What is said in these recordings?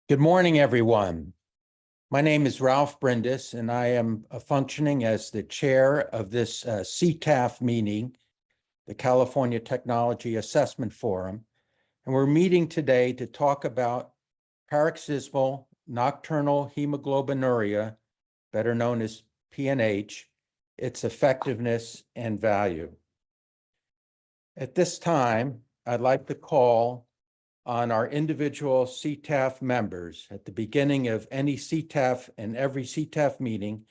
Good morning, everyone. My name is Ralph Brindis, and I am functioning as the chair of this CTAF meeting, the California Technology Assessment Forum. And we're meeting today to talk about paroxysmal nocturnal hemoglobinuria, better known as PNH, its effectiveness and value. At this time, I'd like to call on our individual CTAF members. At the beginning of any CTAF and every CTAF meeting,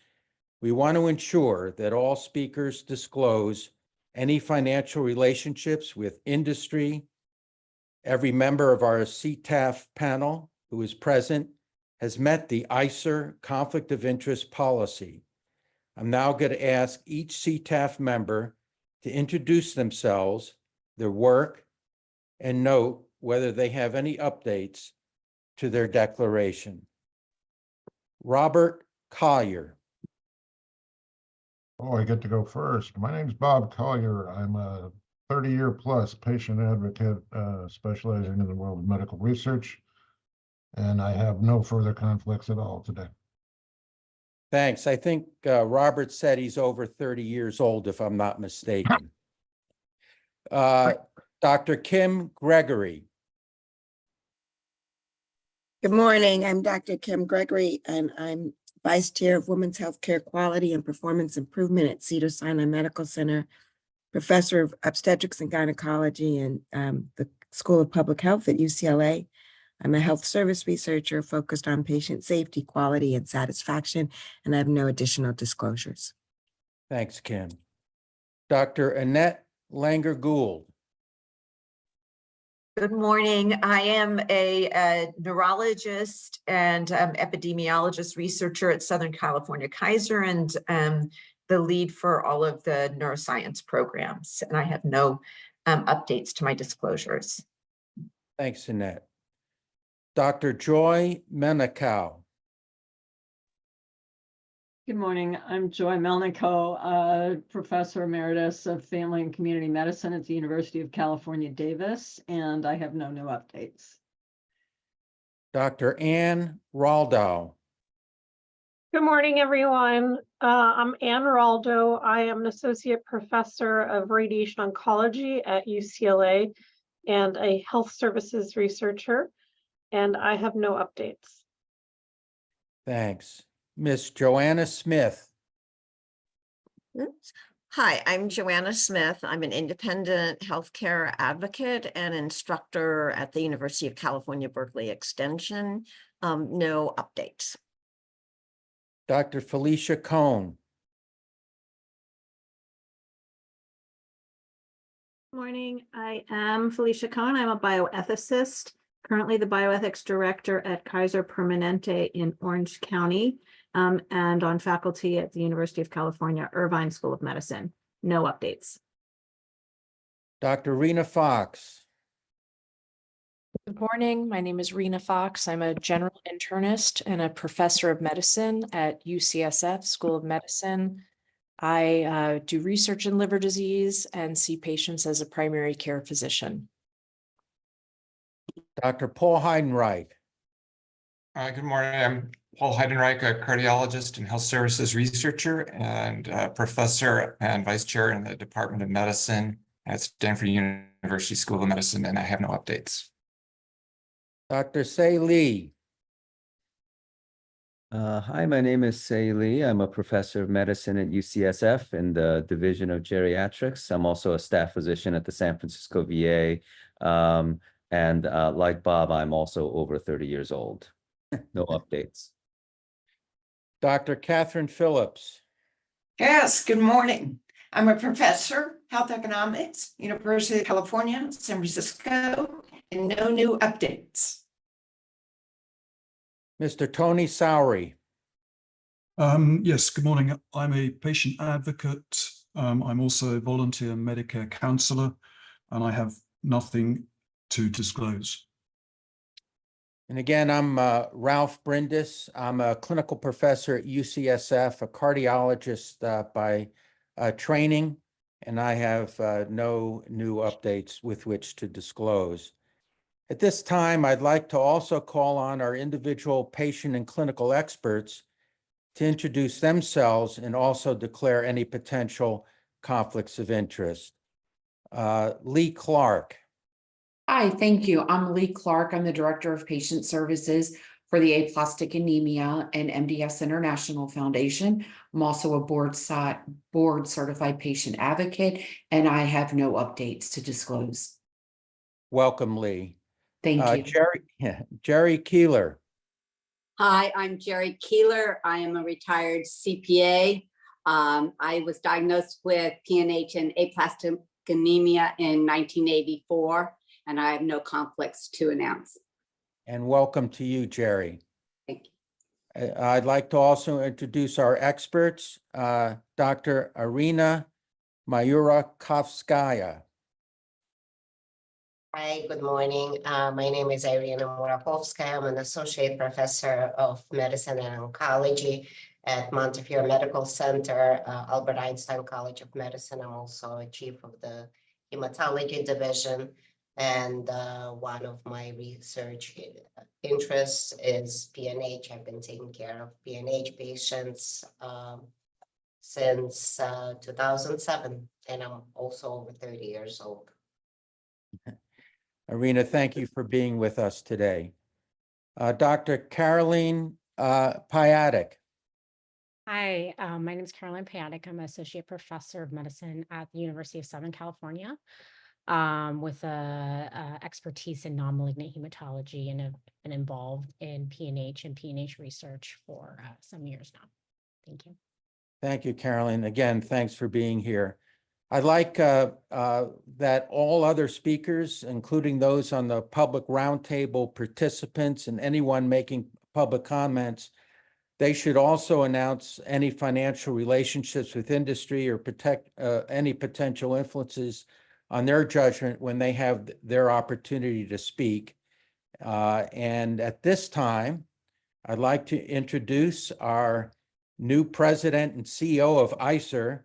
we want to ensure that all speakers disclose any financial relationships with industry. Every member of our CTAF panel who is present has met the ICER conflict of interest policy. I'm now going to ask each CTAF member to introduce themselves, their work, and note whether they have any updates to their declaration. Robert Collier. Oh, I get to go first. My name's Bob Collier. I'm a 30-year plus patient advocate specializing in the world of medical research, and I have no further conflicts at all today. Thanks. I think Robert said he's over 30 years old, if I'm not mistaken. Dr. Kim Gregory. Good morning. I'm Dr. Kim Gregory, and I'm Vice Chair of Women's Healthcare Quality and Performance Improvement at Cedars-Sinai Medical Center, Professor of Obstetrics and Gynecology in the School of Public Health at UCLA. I'm a health service researcher focused on patient safety, quality, and satisfaction, and I have no additional disclosures. Thanks, Kim. Dr. Annette Langer-Gould. Good morning. I am a neurologist and epidemiologist researcher at Southern California Kaiser and the lead for all of the neuroscience programs. And I have no updates to my disclosures. Thanks, Annette. Dr. Joy Menikow. Good morning. I'm Joy Melnico, Professor Emeritus of Family and Community Medicine at the University of California, Davis, and I have no new updates. Dr. Ann Raldo. Good morning, everyone. I'm Ann Raldo. I am an Associate Professor of Radiation Oncology at UCLA and a Health Services Researcher, and I have no updates. Thanks. Miss Joanna Smith. Hi, I'm Joanna Smith. I'm an independent healthcare advocate and instructor at the University of California, Berkeley Extension. No updates. Dr. Felicia Cohn. Morning, I am Felicia Cohn. I'm a bioethicist, currently the bioethics director at Kaiser Permanente in Orange County, and on faculty at the University of California, Irvine School of Medicine. No updates. Dr. Rena Fox. Good morning. My name is Rena Fox. I'm a general internist and a professor of medicine at UCSF School of Medicine. I do research in liver disease and see patients as a primary care physician. Dr. Paul Heidenreich. Good morning. I'm Paul Heidenreich, a cardiologist and health services researcher and professor and vice chair in the Department of Medicine at Stanford University School of Medicine, and I have no updates. Dr. Sei Lee. Hi, my name is Sei Lee. I'm a professor of medicine at UCSF in the Division of Geriatrics. I'm also a staff physician at the San Francisco VA. And like Bob, I'm also over 30 years old. No updates. Dr. Catherine Phillips. Yes, good morning. I'm a professor, health economics, University of California, San Francisco, and no new updates. Mr. Tony Sowery. Yes, good morning. I'm a patient advocate. I'm also a volunteer Medicare counselor, and I have nothing to disclose. And again, I'm Ralph Brindis. I'm a clinical professor at UCSF, a cardiologist by training, and I have no new updates with which to disclose. At this time, I'd like to also call on our individual patient and clinical experts to introduce themselves and also declare any potential conflicts of interest. Lee Clark. Hi, thank you. I'm Lee Clark. I'm the Director of Patient Services for the Aplastic Anemia and MDS International Foundation. I'm also a board certified patient advocate, and I have no updates to disclose. Welcome, Lee. Thank you. Jerry Keeler. Hi, I'm Jerry Keeler. I am a retired CPA. I was diagnosed with PNH and aplastic anemia in 1984, and I have no conflicts to announce. And welcome to you, Jerry. Thank you. I'd like to also introduce our experts, Dr. Irina Murakovskaya. Hi, good morning. My name is Irina Murakovskaya. I'm an associate professor of medicine and oncology at Montefiore Medical Center, Albert Einstein College of Medicine. I'm also a chief of the hematology division. And one of my research interests is PNH. I've been taking care of PNH patients since 2007, and I'm also over 30 years old. Irina, thank you for being with us today. Dr. Caroline Piatek. Hi, my name is Caroline Piatek. I'm an associate professor of medicine at the University of Southern California with expertise in non-malignant hematology, and have been involved in PNH and PNH research for some years now. Thank you. Thank you, Caroline. Again, thanks for being here. I'd like that all other speakers, including those on the public roundtable participants and anyone making public comments, they should also announce any financial relationships with industry or protect any potential influences on their judgment when they have their opportunity to speak. And at this time, I'd like to introduce our new president and CEO of ICER,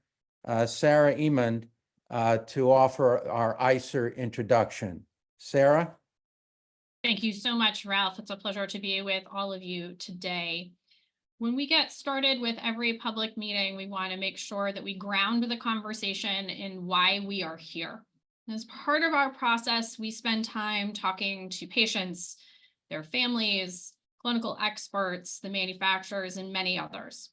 Sarah Emond, to offer our ICER introduction. Sarah? Thank you so much, Ralph. It's a pleasure to be with all of you today. When we get started with every public meeting, we want to make sure that we ground the conversation in why we are here. As part of our process, we spend time talking to patients, their families, clinical experts, the manufacturers, and many others.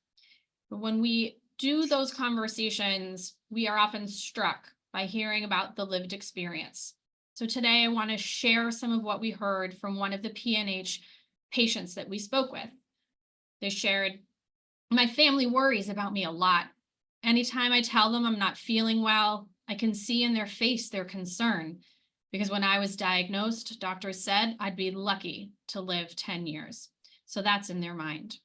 But when we do those conversations, we are often struck by hearing about the lived experience. So today I want to share some of what we heard from one of the PNH patients that we spoke with. They shared, "My family worries about me a lot. Anytime I tell them I'm not feeling well, I can see in their face their concern, because when I was diagnosed, doctors said I'd be lucky to live 10 years. So that's in their mind.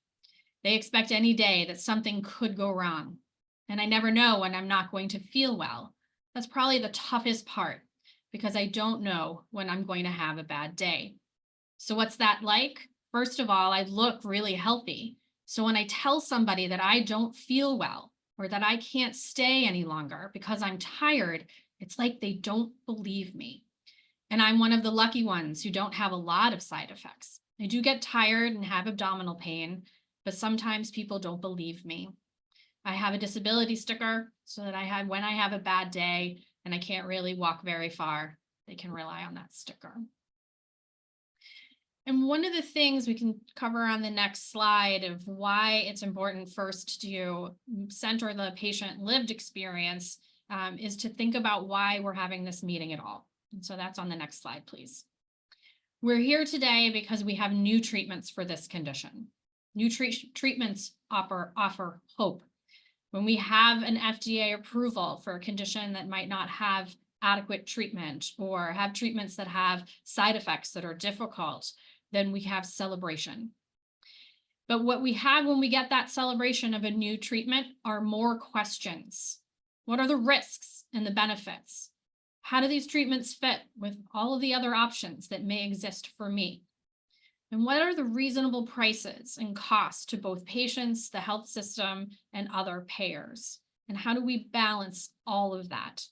They expect any day that something could go wrong. And I never know when I'm not going to feel well. That's probably the toughest part, because I don't know when I'm going to have a bad day. So what's that like? First of all, I look really healthy. So when I tell somebody that I don't feel well, or that I can't stay any longer because I'm tired, it's like they don't believe me. And I'm one of the lucky ones who don't have a lot of side effects. I do get tired and have abdominal pain, but sometimes people don't believe me. I have a disability sticker so that when I have a bad day and I can't really walk very far, they can rely on that sticker." And one of the things we can cover on the next slide of why it's important first to center the patient lived experience is to think about why we're having this meeting at all. And so that's on the next slide, please. We're here today because we have new treatments for this condition. New treatments offer hope. When we have an FDA approval for a condition that might not have adequate treatment, or have treatments that have side effects that are difficult, then we have celebration. But what we have when we get that celebration of a new treatment are more questions. What are the risks and the benefits? How do these treatments fit with all of the other options that may exist for me? And what are the reasonable prices and costs to both patients, the health system, and other payers? And how do we balance all of that?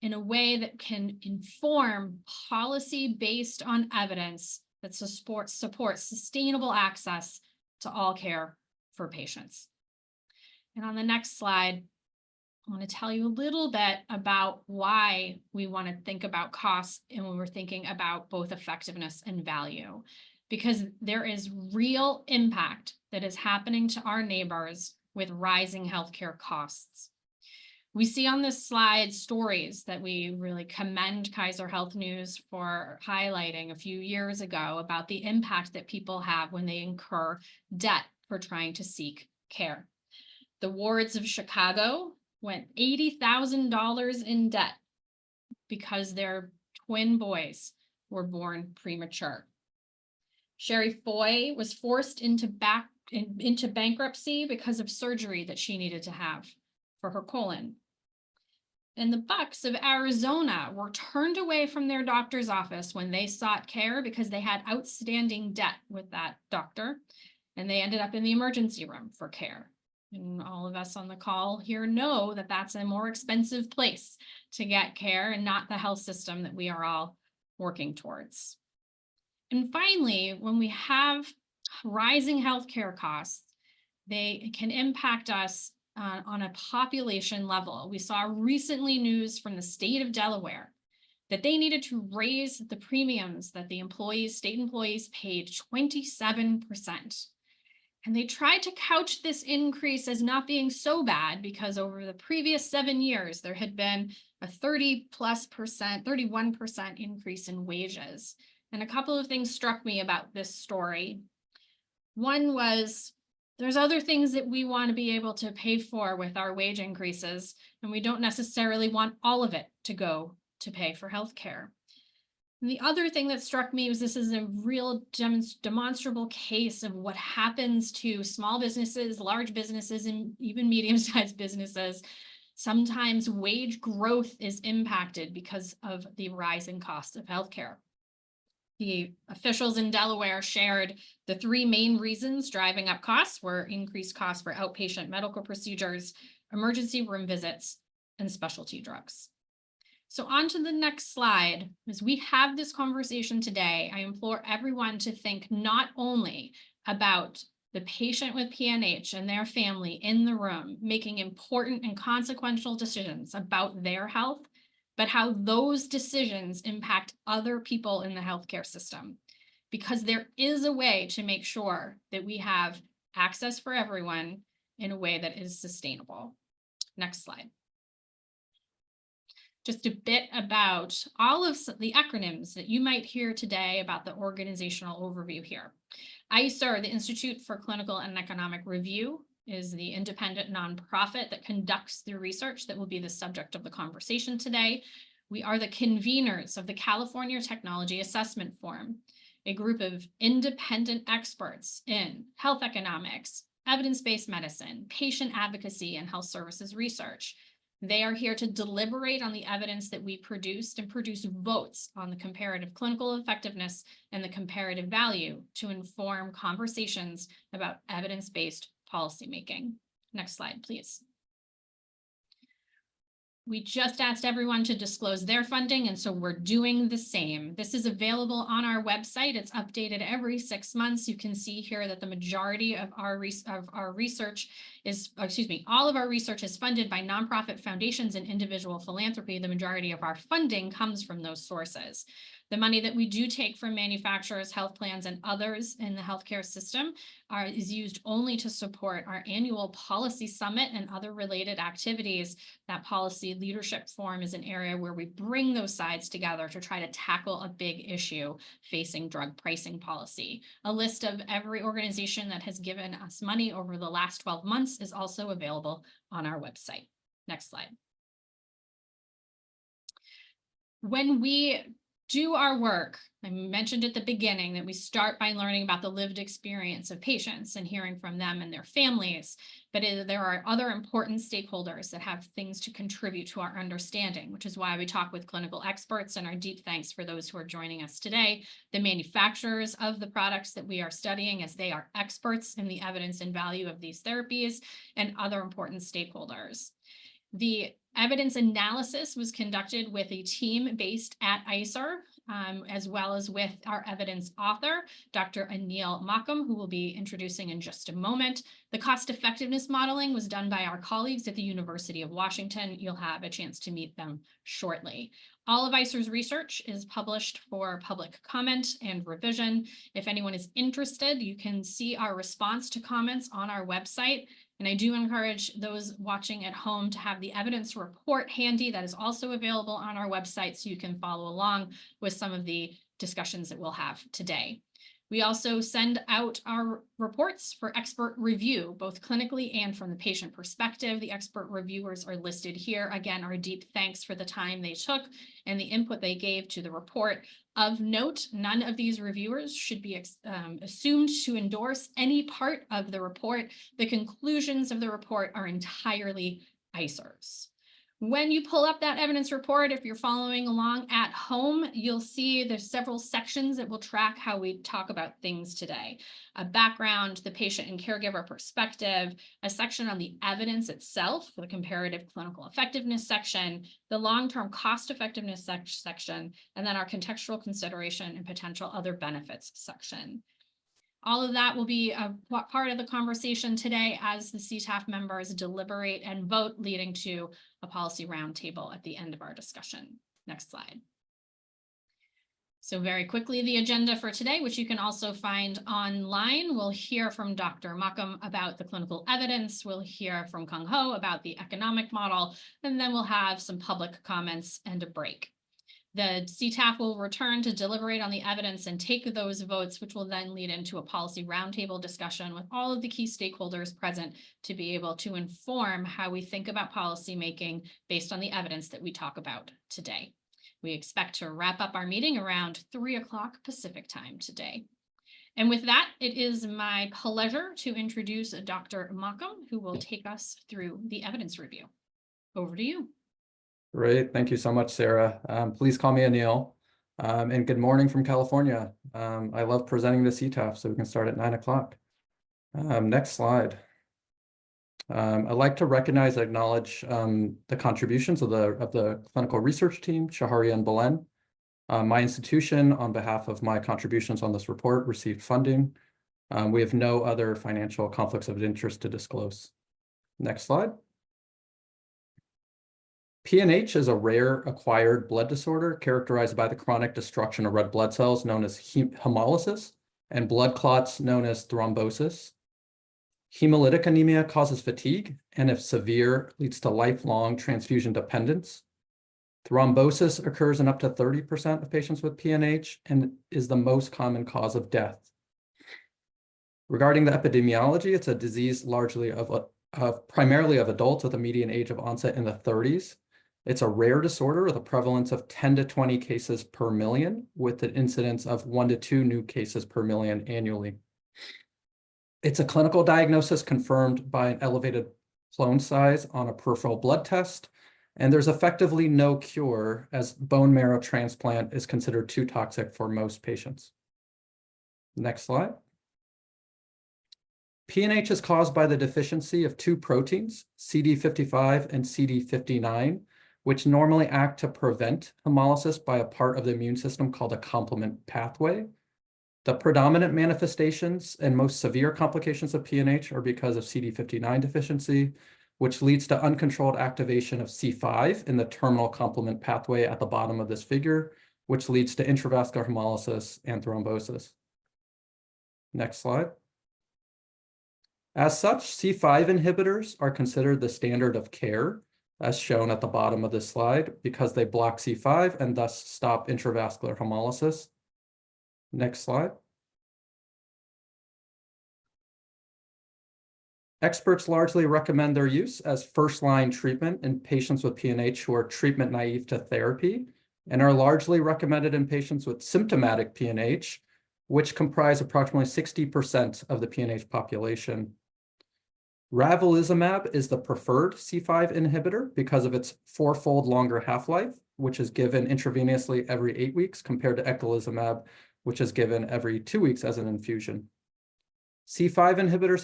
in a way that can inform policy based on evidence that supports sustainable access to all care for patients. And on the next slide, I want to tell you a little bit about why we want to think about costs and when we're thinking about both effectiveness and value, because there is real impact that is happening to our neighbors with rising healthcare costs. We see on this slide stories that we really commend Kaiser Health News for highlighting a few years ago about the impact that people have when they incur debt for trying to seek care. The wards of Chicago went $80,000 in debt because their twin boys were born premature. Sherry Foy was forced into bankruptcy because of surgery that she needed to have for her colon. And the Bucks of Arizona were turned away from their doctor's office when they sought care because they had outstanding debt with that doctor, and they ended up in the emergency room for care. And all of us on the call here know that that's a more expensive place to get care and not the health system that we are all working towards. And finally, when we have rising healthcare costs, they can impact us on a population level. We saw recently news from the state of Delaware that they needed to raise the premiums that the state employees paid 27%. And they tried to couch this increase as not being so bad because over the previous 7 years, there had been a 31% increase in wages. And a couple of things struck me about this story. One was, there's other things that we want to be able to pay for with our wage increases, and we don't necessarily want all of it to go to pay for healthcare. And the other thing that struck me was this is a real demonstrable case of what happens to small businesses, large businesses, and even medium-sized businesses. Sometimes wage growth is impacted because of the rising cost of healthcare. The officials in Delaware shared the 3 main reasons driving up costs were increased costs for outpatient medical procedures, emergency room visits, and specialty drugs. So on to the next slide. As we have this conversation today, I implore everyone to think not only about the patient with PNH and their family in the room, making important and consequential decisions about their health, but how those decisions impact other people in the healthcare system. Because there is a way to make sure that we have access for everyone in a way that is sustainable. Next slide. Just a bit about all of the acronyms that you might hear today about the organizational overview here. ICER, the Institute for Clinical and Economic Review, is the independent nonprofit that conducts the research that will be the subject of the conversation today. We are the conveners of the California Technology Assessment Forum, a group of independent experts in health economics, evidence-based medicine, patient advocacy, and health services research. They are here to deliberate on the evidence that we produced and produce votes on the comparative clinical effectiveness and the comparative value to inform conversations about evidence-based policymaking. Next slide, please. We just asked everyone to disclose their funding, and so we're doing the same. This is available on our website. It's updated every 6 months. You can see here that the majority of our research is, all of our research is funded by nonprofit foundations and individual philanthropy. The majority of our funding comes from those sources. The money that we do take from manufacturers, health plans, and others in the healthcare system is used only to support our annual policy summit and other related activities. That policy leadership forum is an area where we bring those sides together to try to tackle a big issue facing drug pricing policy. A list of every organization that has given us money over the last 12 months is also available on our website. Next slide. When we do our work, I mentioned at the beginning that we start by learning about the lived experience of patients and hearing from them and their families, but there are other important stakeholders that have things to contribute to our understanding, which is why we talk with clinical experts, and our deep thanks for those who are joining us today, the manufacturers of the products that we are studying, as they are experts in the evidence and value of these therapies, and other important stakeholders. The evidence analysis was conducted with a team based at ICER, as well as with our evidence author, Dr. Anil Makam, who will be introducing in just a moment. The cost effectiveness modeling was done by our colleagues at the University of Washington. You'll have a chance to meet them shortly. All of ICER's research is published for public comment and revision. If anyone is interested, you can see our response to comments on our website. And I do encourage those watching at home to have the evidence report handy. That is also available on our website, so you can follow along with some of the discussions that we'll have today. We also send out our reports for expert review, both clinically and from the patient perspective. The expert reviewers are listed here. Again, our deep thanks for the time they took and the input they gave to the report. Of note, none of these reviewers should be assumed to endorse any part of the report. The conclusions of the report are entirely ICER's. When you pull up that evidence report, if you're following along at home, you'll see there's several sections that will track how we talk about things today. A background, the patient and caregiver perspective, a section on the evidence itself, the comparative clinical effectiveness section, the long-term cost effectiveness section, and then our contextual consideration and potential other benefits section. All of that will be a part of the conversation today as the CTAF members deliberate and vote, leading to a policy roundtable at the end of our discussion. Next slide. So very quickly, the agenda for today, which you can also find online. We'll hear from Dr. Makam about the clinical evidence. We'll hear from Kung Ho about the economic model, and then we'll have some public comments and a break. The CTAF will return to deliberate on the evidence and take those votes, which will then lead into a policy roundtable discussion with all of the key stakeholders present to be able to inform how we think about policymaking based on the evidence that we talk about today. We expect to wrap up our meeting around 3 o'clock Pacific time today. And with that, it is my pleasure to introduce Dr. Makam, who will take us through the evidence review. Over to you. Great. Thank you so much, Sarah. Please call me Anil. And good morning from California. I love presenting the CTAF, so we can start at 9 o'clock. Next slide. I'd like to recognize and acknowledge the contributions of the clinical research team, Shahari and Belen. My institution, on behalf of my contributions on this report, received funding. We have no other financial conflicts of interest to disclose. Next slide. PNH is a rare acquired blood disorder characterized by the chronic destruction of red blood cells known as hemolysis and blood clots known as thrombosis. Hemolytic anemia causes fatigue and, if severe, leads to lifelong transfusion dependence. Thrombosis occurs in up to 30% of patients with PNH and is the most common cause of death. Regarding the epidemiology, it's a disease largely primarily of adults with a median age of onset in the 30s. It's a rare disorder with a prevalence of 10 to 20 cases per million, with an incidence of 1 to 2 new cases per million annually. It's a clinical diagnosis confirmed by an elevated clone size on a peripheral blood test, and there's effectively no cure, as bone marrow transplant is considered too toxic for most patients. Next slide. PNH is caused by the deficiency of 2 proteins, CD55 and CD59, which normally act to prevent hemolysis by a part of the immune system called a complement pathway. The predominant manifestations and most severe complications of PNH are because of CD59 deficiency, which leads to uncontrolled activation of C5 in the terminal complement pathway at the bottom of this figure, which leads to intravascular hemolysis and thrombosis. Next slide. As such, C5 inhibitors are considered the standard of care, as shown at the bottom of this slide, because they block C5 and thus stop intravascular hemolysis. Next slide. Experts largely recommend their use as first-line treatment in patients with PNH who are treatment naive to therapy, and are largely recommended in patients with symptomatic PNH, which comprise approximately 60% of the PNH population. Ravulizumab is the preferred C5 inhibitor because of its 4-fold longer half-life, which is given intravenously every 8 weeks compared to eculizumab, which is given every 2 weeks as an infusion. C5 inhibitors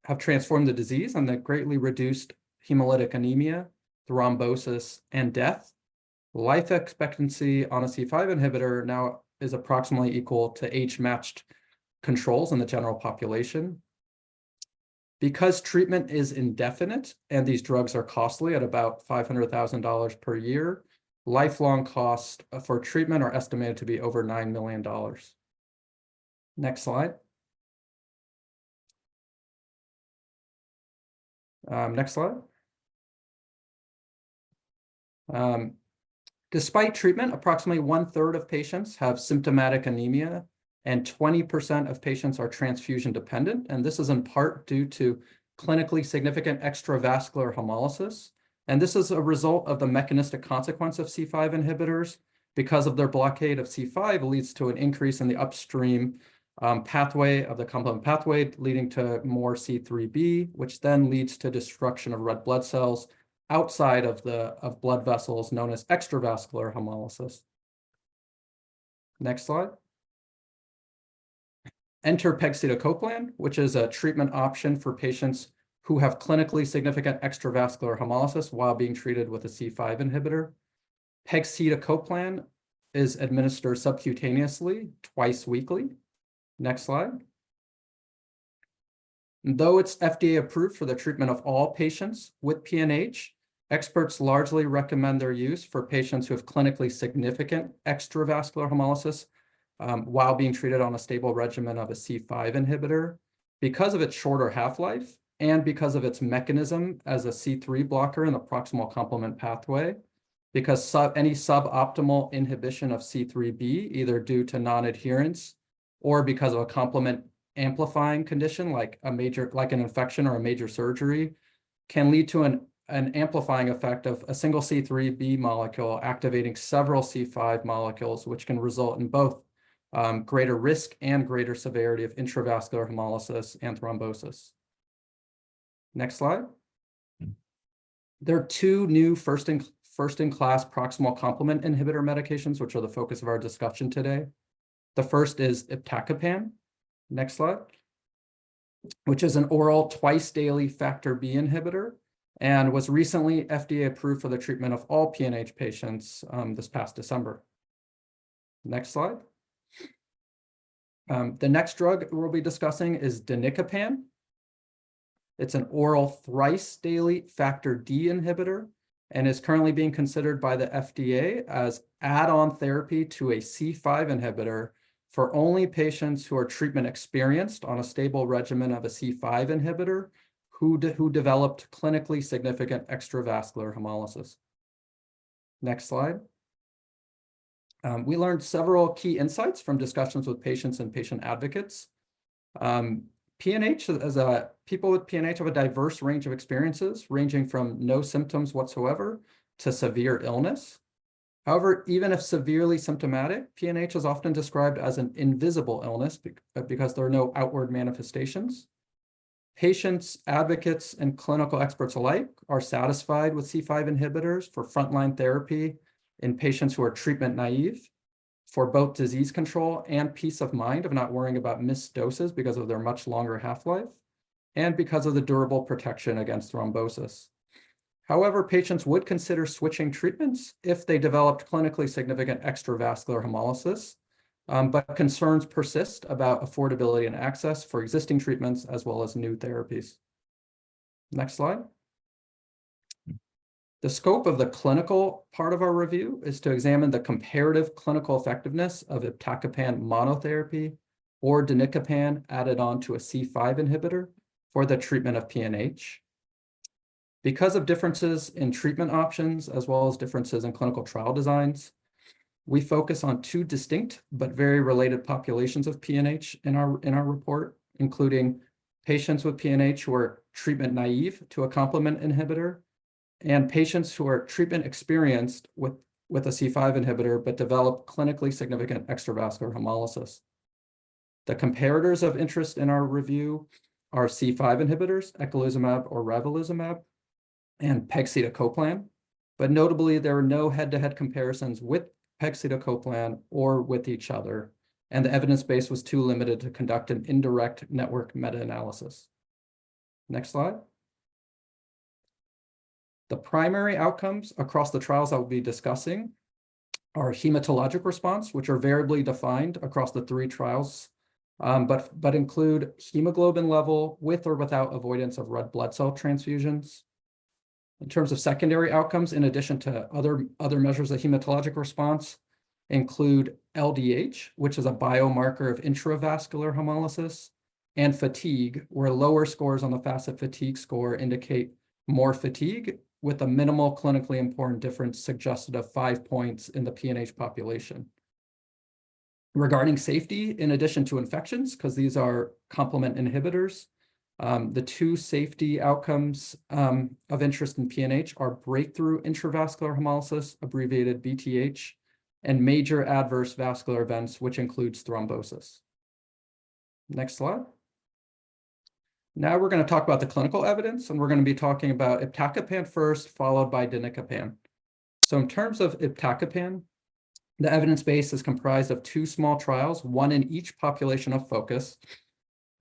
have transformed the disease, and they've greatly reduced hemolytic anemia, thrombosis, and death. Life expectancy on a C5 inhibitor now is approximately equal to age-matched controls in the general population. Because treatment is indefinite and these drugs are costly at about $500,000 per year, lifelong costs for treatment are estimated to be over $9 million. Next slide. Next slide. Despite treatment, approximately 1/3 of patients have symptomatic anemia and 20% of patients are transfusion dependent. And this is in part due to clinically significant extravascular hemolysis. And this is a result of the mechanistic consequence of C5 inhibitors. Because of their blockade of C5 leads to an increase in the upstream pathway of the complement pathway, leading to more C3b, which then leads to destruction of red blood cells outside of blood vessels known as extravascular hemolysis. Next slide. Enter pegcetacoplan, which is a treatment option for patients who have clinically significant extravascular hemolysis while being treated with a C5 inhibitor. Pegcetacoplan is administered subcutaneously twice weekly. Next slide. Though it's FDA approved for the treatment of all patients with PNH, experts largely recommend their use for patients who have clinically significant extravascular hemolysis while being treated on a stable regimen of a C5 inhibitor. Because of its shorter half-life and because of its mechanism as a C3 blocker in the proximal complement pathway, because any suboptimal inhibition of C3b, either due to non-adherence or because of a complement amplifying condition like an infection or a major surgery, can lead to an amplifying effect of a single C3b molecule activating several C5 molecules, which can result in both greater risk and greater severity of intravascular hemolysis and thrombosis. Next slide. There are two new first-in-class proximal complement inhibitor medications, which are the focus of our discussion today. The first is iptacopan. Next slide. Which is an oral twice-daily factor B inhibitor and was recently FDA approved for the treatment of all PNH patients this past December. Next slide. The next drug we'll be discussing is danicopan. It's an oral thrice-daily factor D inhibitor and is currently being considered by the FDA as add-on therapy to a C5 inhibitor for only patients who are treatment experienced on a stable regimen of a C5 inhibitor who developed clinically significant extravascular hemolysis. Next slide. We learned several key insights from discussions with patients and patient advocates. People with PNH have a diverse range of experiences, ranging from no symptoms whatsoever to severe illness. However, even if severely symptomatic, PNH is often described as an invisible illness because there are no outward manifestations. Patients, advocates, and clinical experts alike are satisfied with C5 inhibitors for frontline therapy in patients who are treatment naive, for both disease control and peace of mind of not worrying about missed doses because of their much longer half-life, and because of the durable protection against thrombosis. However, patients would consider switching treatments if they developed clinically significant extravascular hemolysis, but concerns persist about affordability and access for existing treatments as well as new therapies. Next slide. The scope of the clinical part of our review is to examine the comparative clinical effectiveness of iptacopan monotherapy or danicopan added on to a C5 inhibitor for the treatment of PNH. Because of differences in treatment options, as well as differences in clinical trial designs, we focus on two distinct but very related populations of PNH in our report, including patients with PNH who are treatment naive to a complement inhibitor, and patients who are treatment experienced with a C5 inhibitor but develop clinically significant extravascular hemolysis. The comparators of interest in our review are C5 inhibitors, eculizumab or ravulizumab, and pegcetacoplan, but notably there are no head-to-head comparisons with pegcetacoplan or with each other, and the evidence base was too limited to conduct an indirect network meta-analysis. Next slide. The primary outcomes across the trials I will be discussing are hematologic response, which are variably defined across the 3 trials, but include hemoglobin level with or without avoidance of red blood cell transfusions. In terms of secondary outcomes, in addition to other measures of hematologic response, include LDH, which is a biomarker of intravascular hemolysis, and fatigue, where lower scores on the FACIT fatigue score indicate more fatigue, with a minimal clinically important difference suggested of 5 points in the PNH population. Regarding safety, in addition to infections, because these are complement inhibitors, the 2 safety outcomes of interest in PNH are breakthrough intravascular hemolysis, abbreviated BTH, and major adverse vascular events, which includes thrombosis. Next slide. Now we're going to talk about the clinical evidence, and we're going to be talking about iptacopan first, followed by danicopan. So in terms of iptacopan, the evidence base is comprised of 2 small trials, one in each population of focus.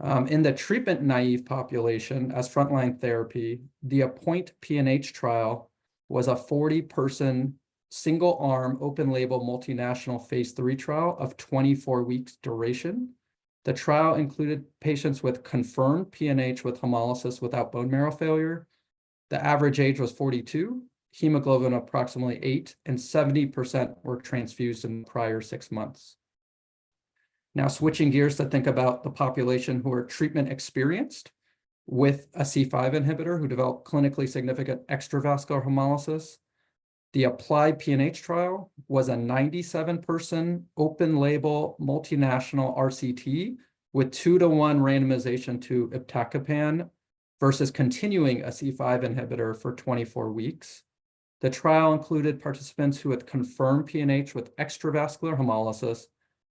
In the treatment-naive population as frontline therapy, the APPOINT PNH trial was a 40-person, single-arm, open-label, multinational phase 3 trial of 24 weeks duration. The trial included patients with confirmed PNH with hemolysis without bone marrow failure. The average age was 42, hemoglobin approximately 8, and 70% were transfused in the prior 6 months. Now switching gears to think about the population who are treatment experienced with a C5 inhibitor who developed clinically significant extravascular hemolysis. The APPLY PNH trial was a 97-person open-label multinational RCT with 2-to-1 randomization to iptacopan versus continuing a C5 inhibitor for 24 weeks. The trial included participants who had confirmed PNH with extravascular hemolysis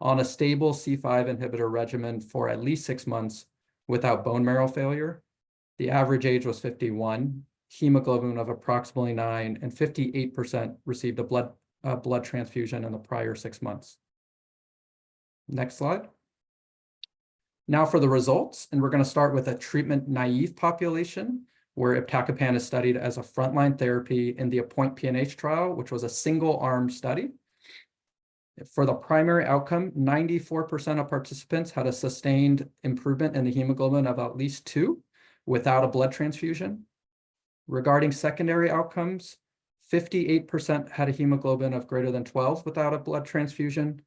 on a stable C5 inhibitor regimen for at least 6 months without bone marrow failure. The average age was 51. Hemoglobin of approximately 9, and 58% received a blood transfusion in the prior 6 months. Next slide. Now for the results, and we're going to start with a treatment-naive population where iptacopan is studied as a frontline therapy in the APPOINT PNH trial, which was a single-arm study. For the primary outcome, 94% of participants had a sustained improvement in the hemoglobin of at least 2 without a blood transfusion. Regarding secondary outcomes, 58% had a hemoglobin of greater than 12 without a blood transfusion.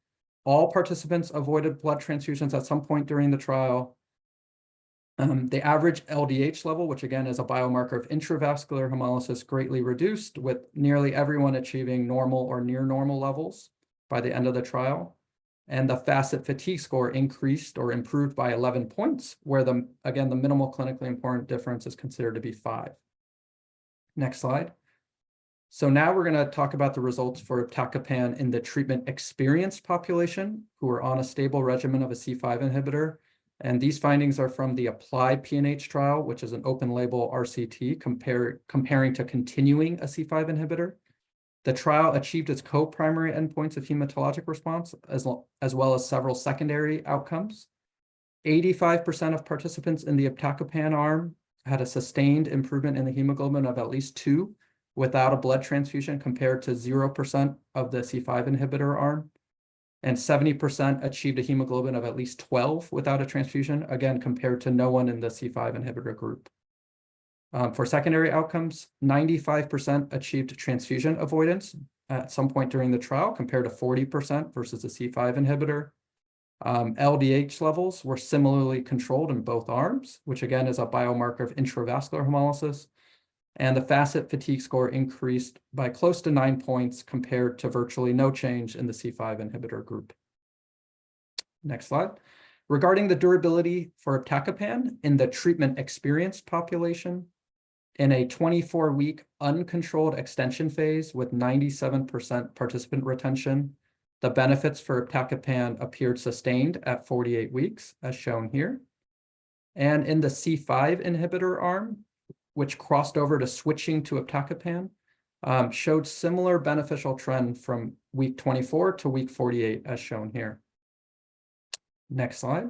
All participants avoided blood transfusions at some point during the trial. The average LDH level, which again is a biomarker of intravascular hemolysis, greatly reduced, with nearly everyone achieving normal or near normal levels by the end of the trial. And the FACIT fatigue score increased or improved by 11 points, where the minimal clinically important difference is considered to be 5. Next slide. So now we're going to talk about the results for iptacopan in the treatment-experienced population who are on a stable regimen of a C5 inhibitor. And these findings are from the APPLY PNH trial, which is an open-label RCT comparing to continuing a C5 inhibitor. The trial achieved its co-primary endpoints of hematologic response, as well as several secondary outcomes. 85% of participants in the iptacopan arm had a sustained improvement in the hemoglobin of at least 2 without a blood transfusion, compared to 0% of the C5 inhibitor arm. And 70% achieved a hemoglobin of at least 12 without a transfusion, again, compared to no one in the C5 inhibitor group. For secondary outcomes, 95% achieved transfusion avoidance at some point during the trial, compared to 40% versus the C5 inhibitor. LDH levels were similarly controlled in both arms, which again is a biomarker of intravascular hemolysis. And the FACIT fatigue score increased by close to 9 points compared to virtually no change in the C5 inhibitor group. Next slide. Regarding the durability for iptacopan in the treatment-experienced population, in a 24-week uncontrolled extension phase with 97% participant retention, the benefits for iptacopan appeared sustained at 48 weeks, as shown here. And in the C5 inhibitor arm, which crossed over to switching to iptacopan, showed similar beneficial trend from week 24 to week 48, as shown here. Next slide.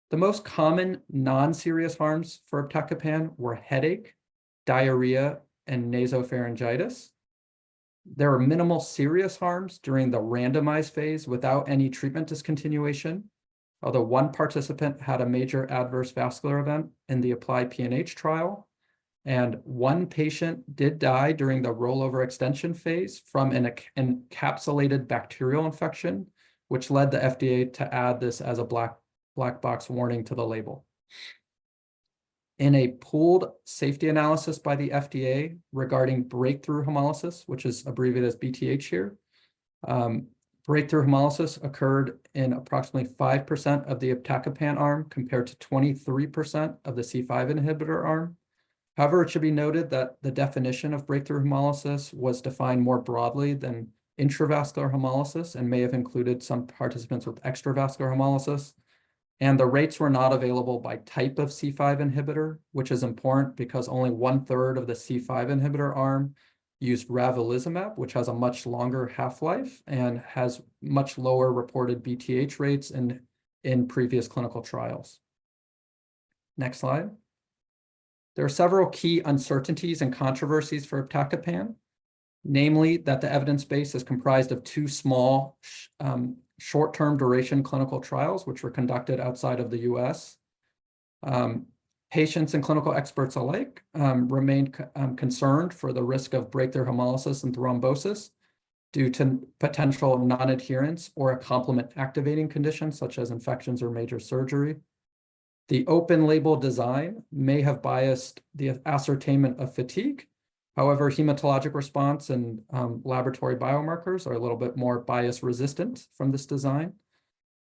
The most common non-serious harms for iptacopan were headache, diarrhea, and nasopharyngitis. There were minimal serious harms during the randomized phase without any treatment discontinuation, although one participant had a major adverse vascular event in the applied PNH trial, and one patient did die during the rollover extension phase from an encapsulated bacterial infection, which led the FDA to add this as a black box warning to the label. In a pooled safety analysis by the FDA regarding breakthrough hemolysis, which is abbreviated as BTH here, breakthrough hemolysis occurred in approximately 5% of the iptacopan arm compared to 23% of the C5 inhibitor arm. However, it should be noted that the definition of breakthrough hemolysis was defined more broadly than intravascular hemolysis and may have included some participants with extravascular hemolysis. And the rates were not available by type of C5 inhibitor, which is important because only 1/3 of the C5 inhibitor arm used ravulizumab, which has a much longer half-life and has much lower reported BTH rates in previous clinical trials. Next slide. There are several key uncertainties and controversies for iptacopan, namely that the evidence base is comprised of two small short-term duration clinical trials, which were conducted outside of the US. Patients and clinical experts alike remained concerned for the risk of breakthrough hemolysis and thrombosis due to potential non-adherence or a complement activating condition such as infections or major surgery. The open label design may have biased the ascertainment of fatigue. However, hematologic response and laboratory biomarkers are a little bit more bias resistant from this design.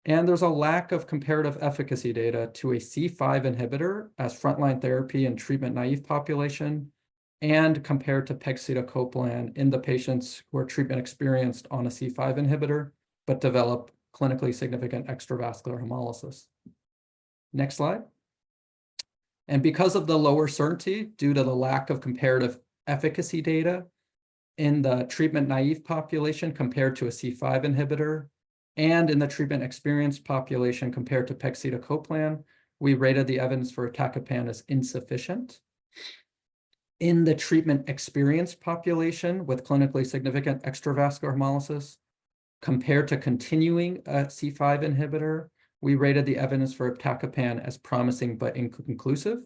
And there's a lack of comparative efficacy data to a C5 inhibitor as frontline therapy in treatment-naive population and compared to pegcetacoplan in the patients who are treatment experienced on a C5 inhibitor, but develop clinically significant extravascular hemolysis. Next slide. And because of the lower certainty due to the lack of comparative efficacy data in the treatment-naive population compared to a C5 inhibitor, and in the treatment-experienced population compared to pegcetacoplan, we rated the evidence for iptacopan as insufficient. In the treatment-experienced population with clinically significant extravascular hemolysis, compared to continuing a C5 inhibitor, we rated the evidence for iptacopan as promising but inconclusive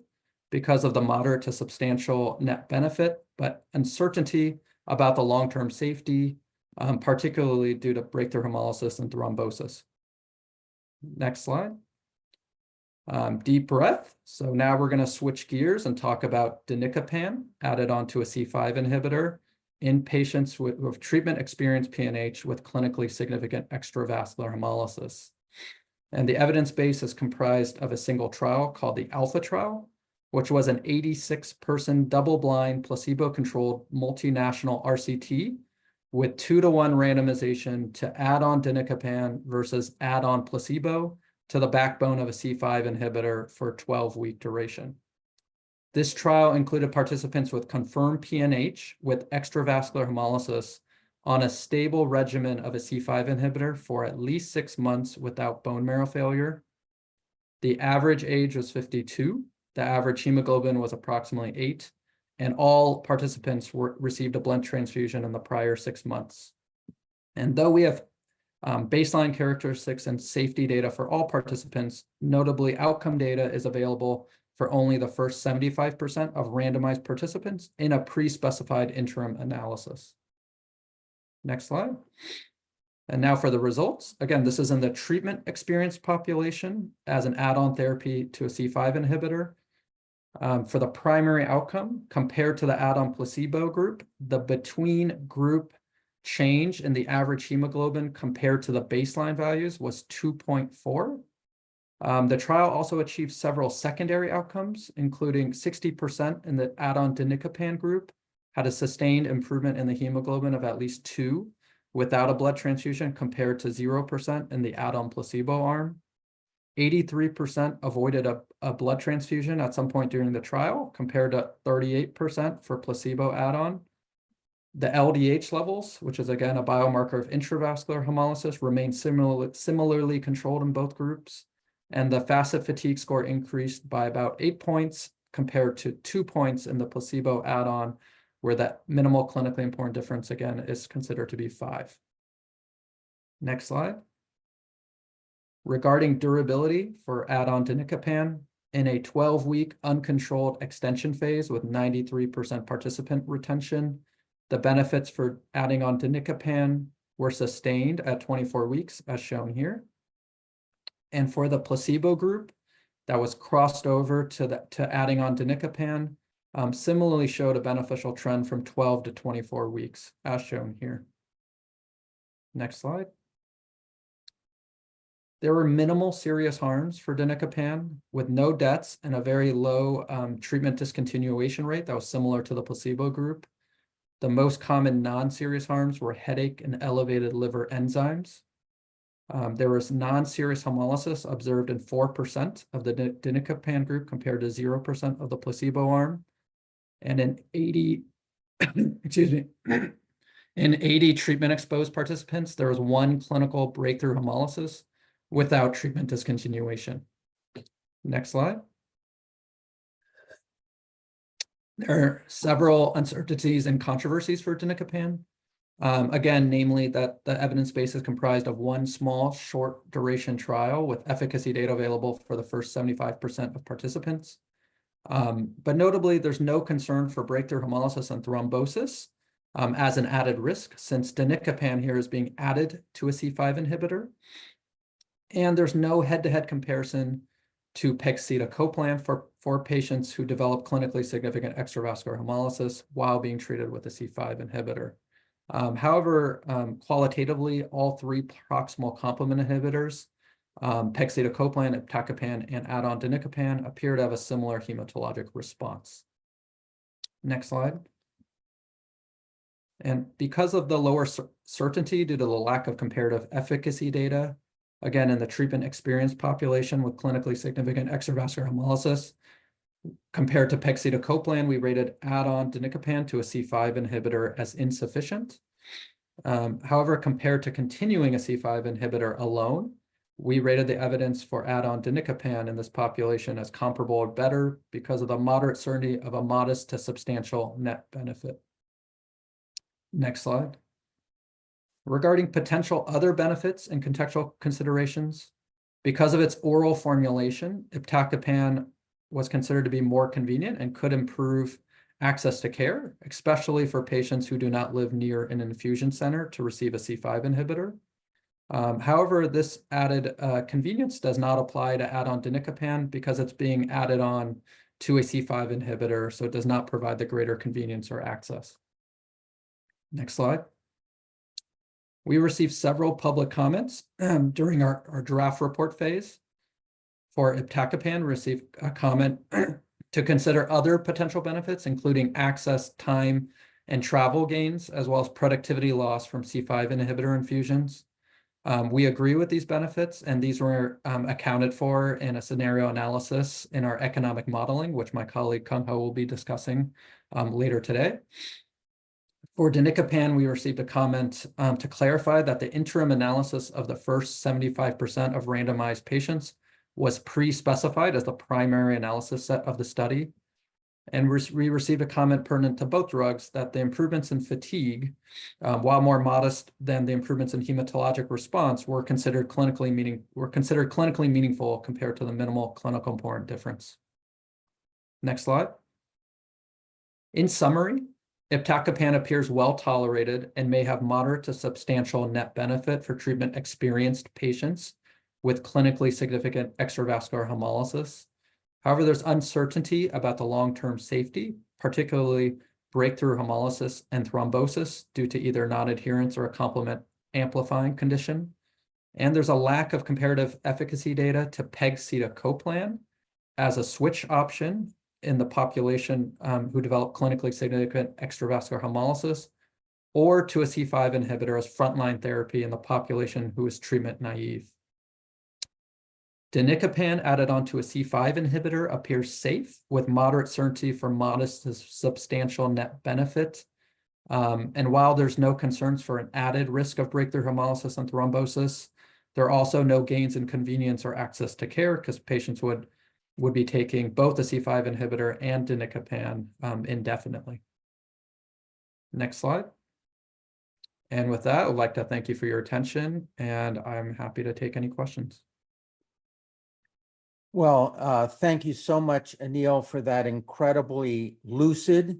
because of the moderate to substantial net benefit, but uncertainty about the long-term safety, particularly due to breakthrough hemolysis and thrombosis. Next slide. Deep breath. So now we're going to switch gears and talk about danicopan added onto a C5 inhibitor in patients with treatment-experienced PNH with clinically significant extravascular hemolysis. And the evidence base is comprised of a single trial called the ALPHA trial, which was an 86-person double-blind placebo-controlled multinational RCT with 2-to-1 randomization to add on danicopan versus add on placebo to the backbone of a C5 inhibitor for a 12-week duration. This trial included participants with confirmed PNH with extravascular hemolysis on a stable regimen of a C5 inhibitor for at least 6 months without bone marrow failure. The average age was 52. The average hemoglobin was approximately 8. And all participants received a blood transfusion in the prior 6 months. And though we have baseline characteristics and safety data for all participants, notably outcome data is available for only the first 75% of randomized participants in a pre-specified interim analysis. Next slide. And now for the results. Again, this is in the treatment-experienced population as an add-on therapy to a C5 inhibitor. For the primary outcome, compared to the add-on placebo group, the between group change in the average hemoglobin compared to the baseline values was 2.4. The trial also achieved several secondary outcomes, including 60% in the add-on danicopan group had a sustained improvement in the hemoglobin of at least 2 without a blood transfusion compared to 0% in the add-on placebo arm. 83% avoided a blood transfusion at some point during the trial compared to 38% for placebo add-on. The LDH levels, which is again a biomarker of intravascular hemolysis, remained similarly controlled in both groups. And the FACIT fatigue score increased by about 8 points compared to 2 points in the placebo add-on, where that minimal clinically important difference, again, is considered to be 5. Next slide. Regarding durability for add-on danicopan, in a 12-week uncontrolled extension phase with 93% participant retention, the benefits for adding on danicopan were sustained at 24 weeks, as shown here. And for the placebo group that was crossed over to adding on danicopan, similarly showed a beneficial trend from 12 to 24 weeks, as shown here. Next slide. There were minimal serious harms for danicopan, with no deaths and a very low treatment discontinuation rate that was similar to the placebo group. The most common non-serious harms were headache and elevated liver enzymes. There was non-serious hemolysis observed in 4% of the danicopan group compared to 0% of the placebo arm. And in 80, excuse me, in 80 treatment-exposed participants, there was 1 clinical breakthrough hemolysis without treatment discontinuation. Next slide. There are several uncertainties and controversies for danicopan. Again, namely that the evidence base is comprised of 1 small short duration trial with efficacy data available for the first 75% of participants. But notably, there's no concern for breakthrough hemolysis and thrombosis as an added risk, since danicopan here is being added to a C5 inhibitor. And there's no head-to-head comparison to pegcetacoplan for patients who develop clinically significant extravascular hemolysis while being treated with a C5 inhibitor. However, qualitatively, all 3 proximal complement inhibitors, pegcetacoplan, iptacopan, and add-on danicopan, appear to have a similar hematologic response. Next slide. And because of the lower certainty due to the lack of comparative efficacy data, again, in the treatment-experienced population with clinically significant extravascular hemolysis, compared to pegcetacoplan, we rated add-on danicopan to a C5 inhibitor as insufficient. However, compared to continuing a C5 inhibitor alone, we rated the evidence for add-on danicopan in this population as comparable or better because of the moderate certainty of a modest to substantial net benefit. Next slide. Regarding potential other benefits and contextual considerations, because of its oral formulation, iptacopan was considered to be more convenient and could improve access to care, especially for patients who do not live near an infusion center to receive a C5 inhibitor. However, this added convenience does not apply to add-on danicopan because it's being added on to a C5 inhibitor, so it does not provide the greater convenience or access. Next slide. We received several public comments during our draft report phase. For iptacopan, received a comment to consider other potential benefits, including access, time, and travel gains, as well as productivity loss from C5 inhibitor infusions. We agree with these benefits, and these were accounted for in a scenario analysis in our economic modeling, which my colleague Kung Ho will be discussing later today. For danicopan, we received a comment to clarify that the interim analysis of the first 75% of randomized patients was pre-specified as the primary analysis set of the study. And we received a comment pertinent to both drugs that the improvements in fatigue, while more modest than the improvements in hematologic response, were considered clinically meaningful compared to the minimal clinical important difference. Next slide. In summary, iptacopan appears well tolerated and may have moderate to substantial net benefit for treatment-experienced patients with clinically significant extravascular hemolysis. However, there's uncertainty about the long-term safety, particularly breakthrough hemolysis and thrombosis due to either non-adherence or a complement amplifying condition. And there's a lack of comparative efficacy data to pegcetacoplan as a switch option in the population who develop clinically significant extravascular hemolysis, or to a C5 inhibitor as frontline therapy in the population who is treatment naive. Danicopan added onto a C5 inhibitor appears safe with moderate certainty for modest to substantial net benefit. And while there's no concerns for an added risk of breakthrough hemolysis and thrombosis, there are also no gains in convenience or access to care because patients would would be taking both the C5 inhibitor and danicopan indefinitely. Next slide. And with that, I'd like to thank you for your attention, and I'm happy to take any questions. Well, thank you so much, Anil, for that incredibly lucid,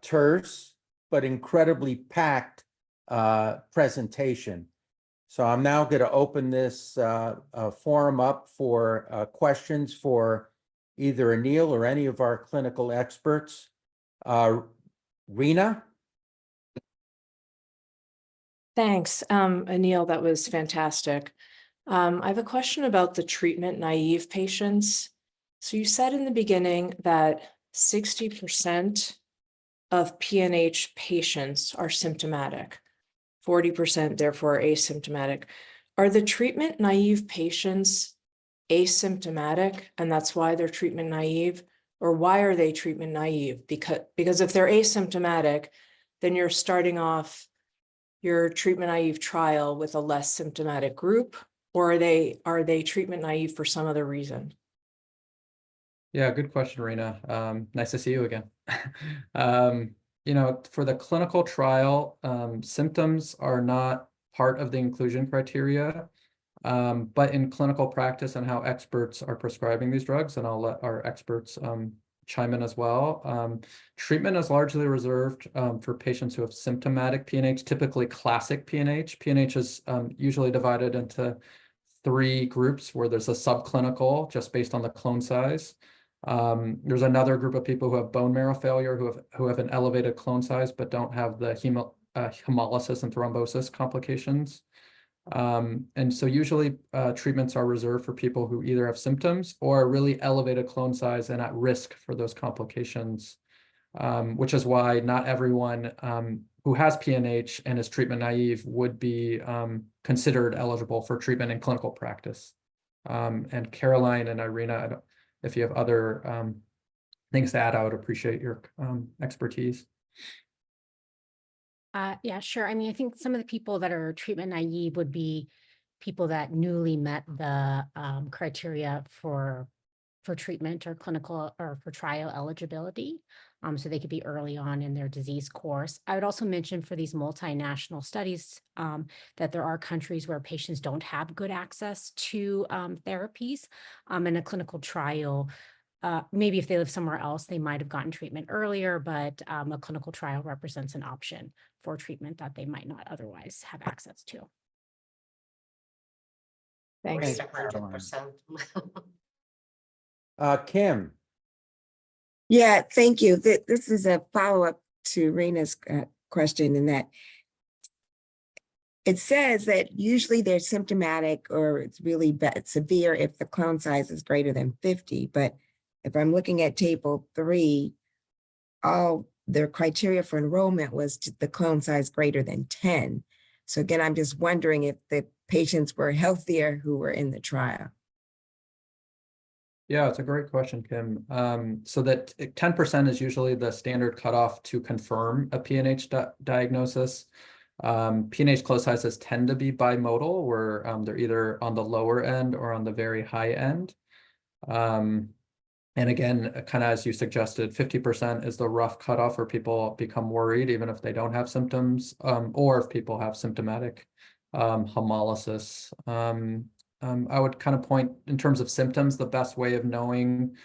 terse, but incredibly packed presentation. So I'm now going to open this forum up for questions for either Anil or any of our clinical experts. Rena? Thanks, Anil, that was fantastic. I have a question about the treatment naive patients. So you said in the beginning that 60% of PNH patients are symptomatic, 40% therefore asymptomatic. Are the treatment naive patients asymptomatic and that's why they're treatment naive? Or why are they treatment naive? Because if they're asymptomatic, then you're starting off your treatment naive trial with a less symptomatic group, or are they treatment naive for some other reason? Yeah, good question, Rena. Nice to see you again. You know, for the clinical trial, symptoms are not part of the inclusion criteria, but in clinical practice and how experts are prescribing these drugs, and I'll let our experts chime in as well. Treatment is largely reserved for patients who have symptomatic PNH, typically classic PNH. PNH is usually divided into 3 groups where there's a subclinical just based on the clone size. There's another group of people who have bone marrow failure who have an elevated clone size but don't have the hemolysis and thrombosis complications. And so usually treatments are reserved for people who either have symptoms or really elevated clone size and at risk for those complications, which is why not everyone who has PNH and is treatment naive would be considered eligible for treatment in clinical practice. And Caroline and Irina, if you have other things to add, I would appreciate your expertise. Yeah, sure. I mean, I think some of the people that are treatment naive would be people that newly met the criteria for treatment or clinical or for trial eligibility. So they could be early on in their disease course. I would also mention for these multinational studies that there are countries where patients don't have good access to therapies. In a clinical trial, maybe if they live somewhere else, they might have gotten treatment earlier, but a clinical trial represents an option for treatment that they might not otherwise have access to. Thanks. 100%. Kim? Yeah, thank you. This is a follow-up to Rena's question in that it says that usually they're symptomatic or it's really bad, severe if the clone size is greater than 50. But if I'm looking at table 3, all their criteria for enrollment was the clone size greater than 10. So again, I'm just wondering if the patients were healthier who were in the trial. Yeah, it's a great question, Kim. So that 10% is usually the standard cutoff to confirm a PNH diagnosis. PNH clone sizes tend to be bimodal, where they're either on the lower end or on the very high end. And again, kind of as you suggested, 50% is the rough cutoff where people become worried, even if they don't have symptoms, or if people have symptomatic hemolysis. I would kind of point in terms of symptoms, the best way of knowing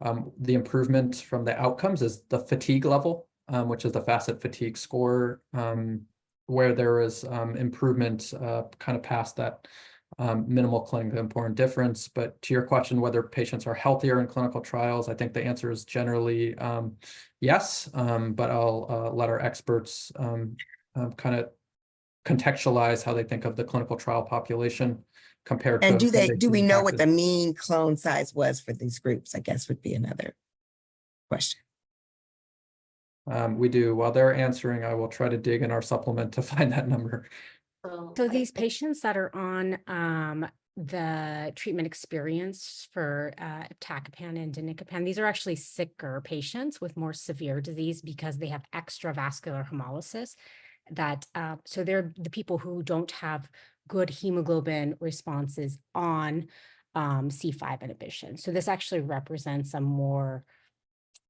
the improvement from the outcomes is the fatigue level, which is the FACIT fatigue score, where there is improvement kind of past that minimal clinically important difference. But to your question, whether patients are healthier in clinical trials, I think the answer is generally yes, but I'll let our experts kind of contextualize how they think of the clinical trial population compared to. And do we know what the mean clone size was for these groups? I guess would be another question. We do. While they're answering, I will try to dig in our supplement to find that number. So these patients that are on the treatment experience for iptacopan and danicopan, these are actually sicker patients with more severe disease because they have extravascular hemolysis. So they're the people who don't have good hemoglobin responses on C5 inhibition. So this actually represents a more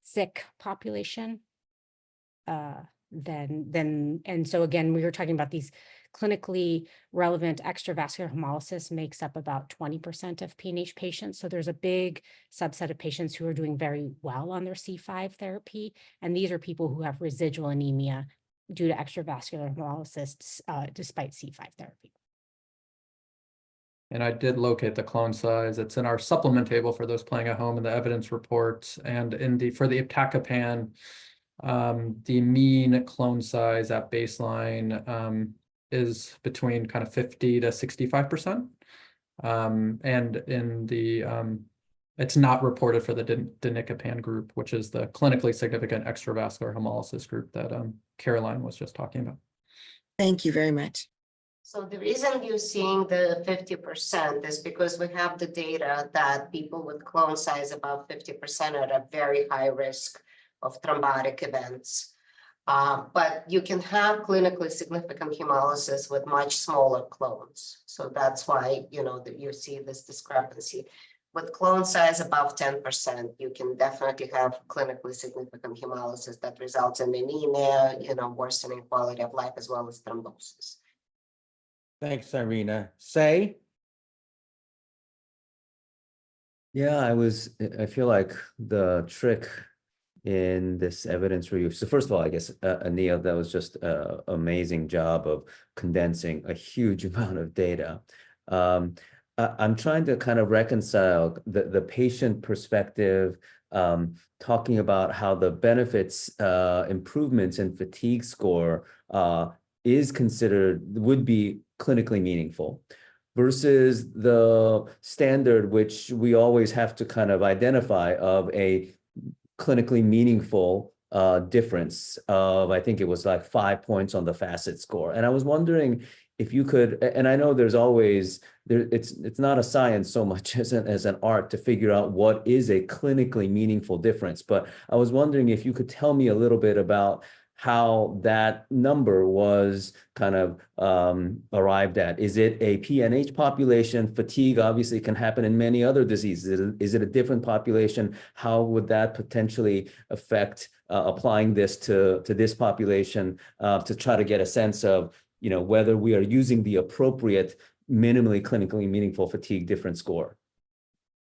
sick population and so again, we were talking about these clinically relevant extravascular hemolysis makes up about 20% of PNH patients. So there's a big subset of patients who are doing very well on their C5 therapy. And these are people who have residual anemia due to extravascular hemolysis despite C5 therapy. And I did locate the clone size. It's in our supplement table for those playing at home in the evidence report. And for the iptacopan, the mean clone size at baseline is between kind of 50 to 65%. And in the it's not reported for the danicopan group, which is the clinically significant extravascular hemolysis group that Caroline was just talking about. Thank you very much. So the reason you're seeing the 50% is because we have the data that people with clone size above 50% are at very high risk of thrombotic events. But you can have clinically significant hemolysis with much smaller clones. So that's why, that you see this discrepancy. With clone size above 10%, you can definitely have clinically significant hemolysis that results in anemia, worsening quality of life, as well as thrombosis. Thanks, Irina. Say? Yeah, I feel like the trick in this evidence review. So first of all, I guess, Anil, that was just an amazing job of condensing a huge amount of data. I'm trying to kind of reconcile the patient perspective, talking about how the benefits, improvements in fatigue score would be clinically meaningful versus the standard, which we always have to kind of identify of a clinically meaningful difference of, I think it was like 5 points on the FACIT score. And I was wondering if you could, and I know there's always, it's not a science so much as an art to figure out what is a clinically meaningful difference. But I was wondering if you could tell me a little bit about how that number was kind of arrived at. Is it a PNH population? Fatigue obviously can happen in many other diseases. Is it a different population? How would that potentially affect applying this to this population to try to get a sense of, whether we are using the appropriate minimally clinically meaningful fatigue difference score?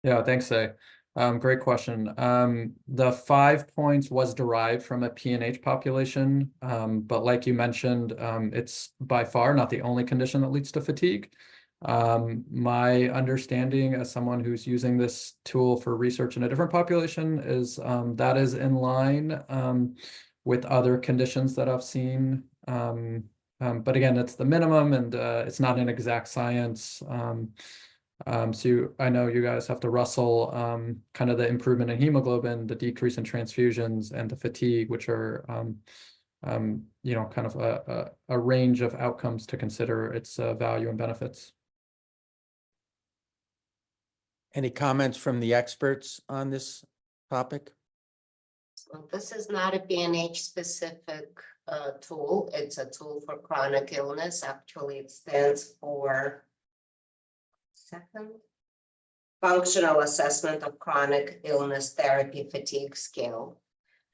Yeah, thanks, Say. Great question. The 5 points was derived from a PNH population, but like you mentioned, it's by far not the only condition that leads to fatigue. My understanding as someone who's using this tool for research in a different population is that is in line with other conditions that I've seen. But again, it's the minimum and it's not an exact science. So I know you guys have to wrestle kind of the improvement in hemoglobin, the decrease in transfusions, and the fatigue, which are kind of a range of outcomes to consider its value and benefits. Any comments from the experts on this topic? So this is not a PNH specific tool. It's a tool for chronic illness. Actually, it stands for Functional Assessment of Chronic Illness Therapy Fatigue Scale.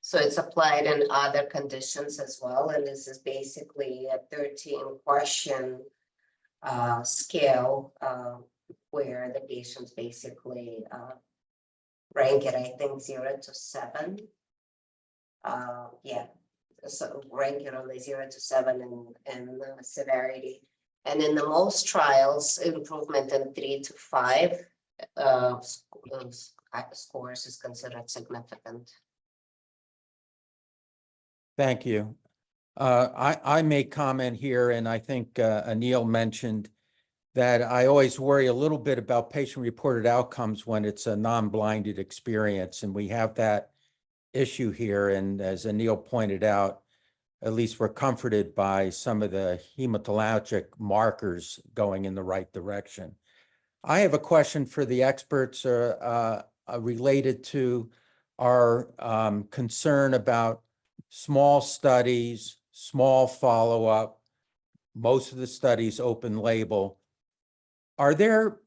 So it's applied in other conditions as well. And this is basically a 13-question scale where the patients basically rank it, I think, 0 to 7. So rank it on the 0 to 7 in severity. And in the most trials, improvement in 3 to 5 scores is considered significant. Thank you. I may comment here, and I think Anil mentioned that I always worry a little bit about patient-reported outcomes when it's a non-blinded experience, and we have that issue here. And as Anil pointed out, at least we're comforted by some of the hematologic markers going in the right direction. I have a question for the experts related to our concern about small studies, small follow-up, most of the studies open label. Are there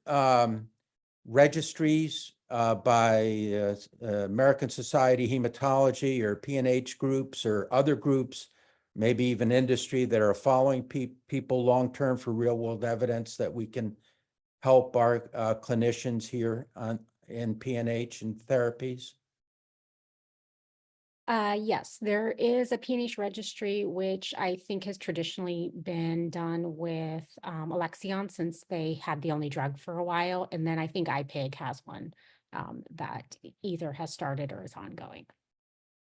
registries by American Society of Hematology or PNH groups or other groups, maybe even industry that are following people long-term for real-world evidence that we can help our clinicians here in PNH and therapies? Yes, there is a PNH registry, which I think has traditionally been done with Alexion since they had the only drug for a while. And then I think IPIG has one that either has started or is ongoing.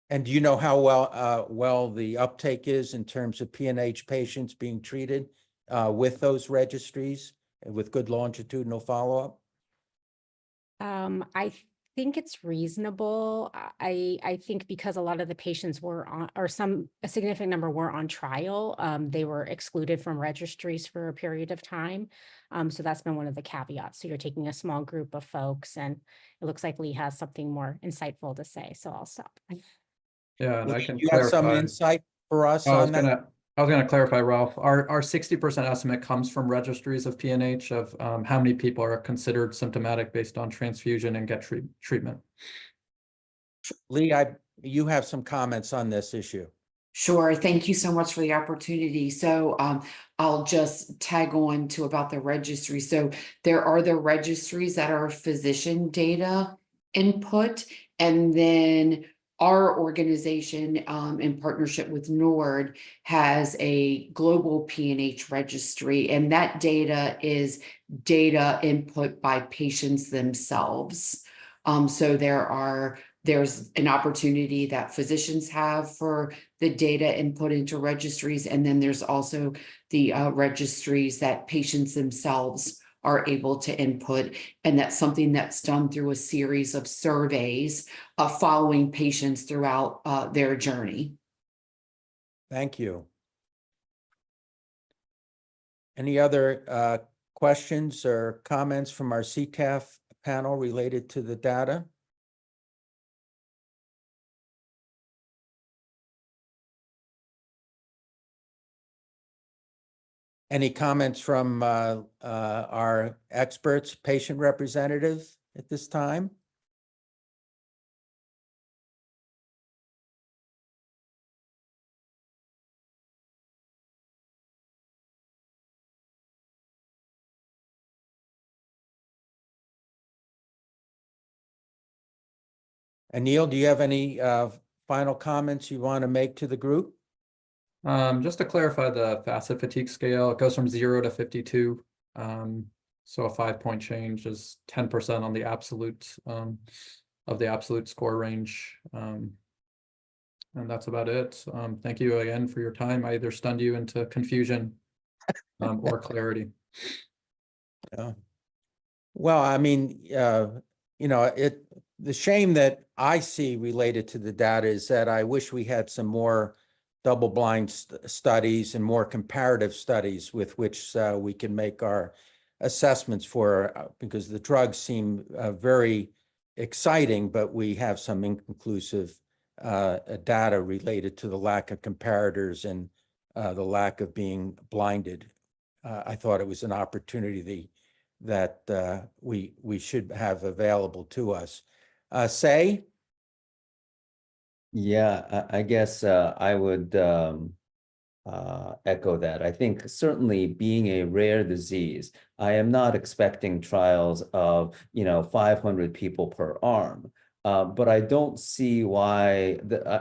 And do you know how well the uptake is in terms of PNH patients being treated with those registries and with good longitudinal follow-up? I think it's reasonable. I think because a lot of the patients were on, or a significant number were on trial, they were excluded from registries for a period of time. So that's been one of the caveats. So you're taking a small group of folks, and it looks like Lee has something more insightful to say, so I'll stop. Yeah, and I can You have some clarify. insight for us I was on that? gonna clarify, Ralph. Our 60% estimate comes from registries of PNH of how many people are considered symptomatic based on transfusion and get treatment. Lee, you have some comments on this issue. Sure. Thank you so much for the opportunity. So I'll just tag on to about the registry. So there are the registries that are physician data input, and then our organization in partnership with NORD has a global PNH registry, and that data is data input by patients themselves. So there's an opportunity that physicians have for the data input into registries, and then there's also the registries that patients themselves are able to input, and that's something that's done through a series of surveys following patients throughout their journey. Thank you. Any other questions or comments from our CTAF panel related to the data? Any comments from our experts, patient representatives at this time? Anil, do you have any final comments you want to make to the group? Just to clarify the FACIT fatigue scale, it goes from 0 to 52. So a 5-point change is 10% on the absolute of the absolute score range. And that's about it. Thank you again for your time. I either stunned you into confusion or clarity. Yeah. Well, I mean, you know, the shame that I see related to the data is that I wish we had some more double-blind studies and more comparative studies with which we can make our assessments for, because the drugs seem very exciting, but we have some inconclusive data related to the lack of comparators and the lack of being blinded. I thought it was an opportunity that we should have available to us. Say? Yeah, I guess I would echo that. I think certainly being a rare disease, I am not expecting trials of 500 people per arm. But I don't see why.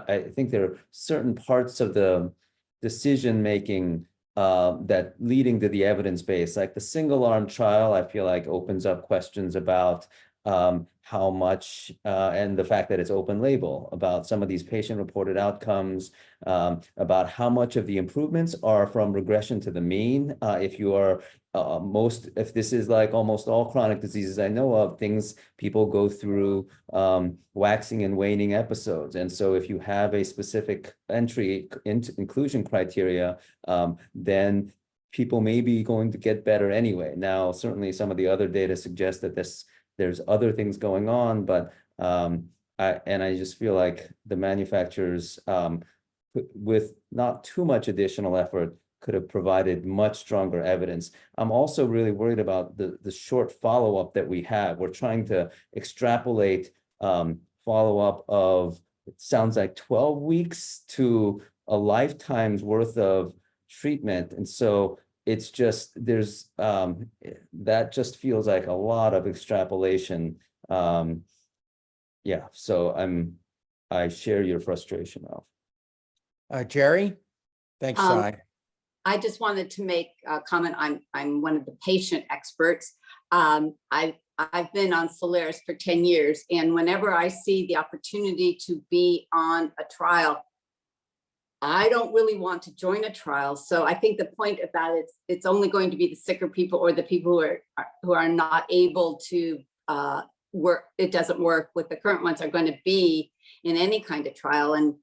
I think there are certain parts of the decision making that leading to the evidence base, like the single arm trial, I feel like opens up questions about how much and the fact that it's open label, about some of these patient reported outcomes, about how much of the improvements are from regression to the mean. If you are if this is like almost all chronic diseases I know of, things people go through waxing and waning episodes. And so if you have a specific entry into inclusion criteria, then people may be going to get better anyway. Now, certainly some of the other data suggest that there's other things going on, but I just feel like the manufacturers with not too much additional effort could have provided much stronger evidence. I'm also really worried about the short follow-up that we have. We're trying to extrapolate follow-up of, it sounds like 12 weeks to a lifetime's worth of treatment. And so it's just, there's, that just feels like a lot of extrapolation. Yeah, so I share your frustration, Ralph. Jerry? Thanks, Sai. I just wanted to make a comment. I'm one of the patient experts. I've been on Solaris for 10 years, and whenever I see the opportunity to be on a trial, I don't really want to join a trial. So I think the point about it, it's only going to be the sicker people or the people who are not able to work. It doesn't work with the current ones are going to be in any kind of trial. And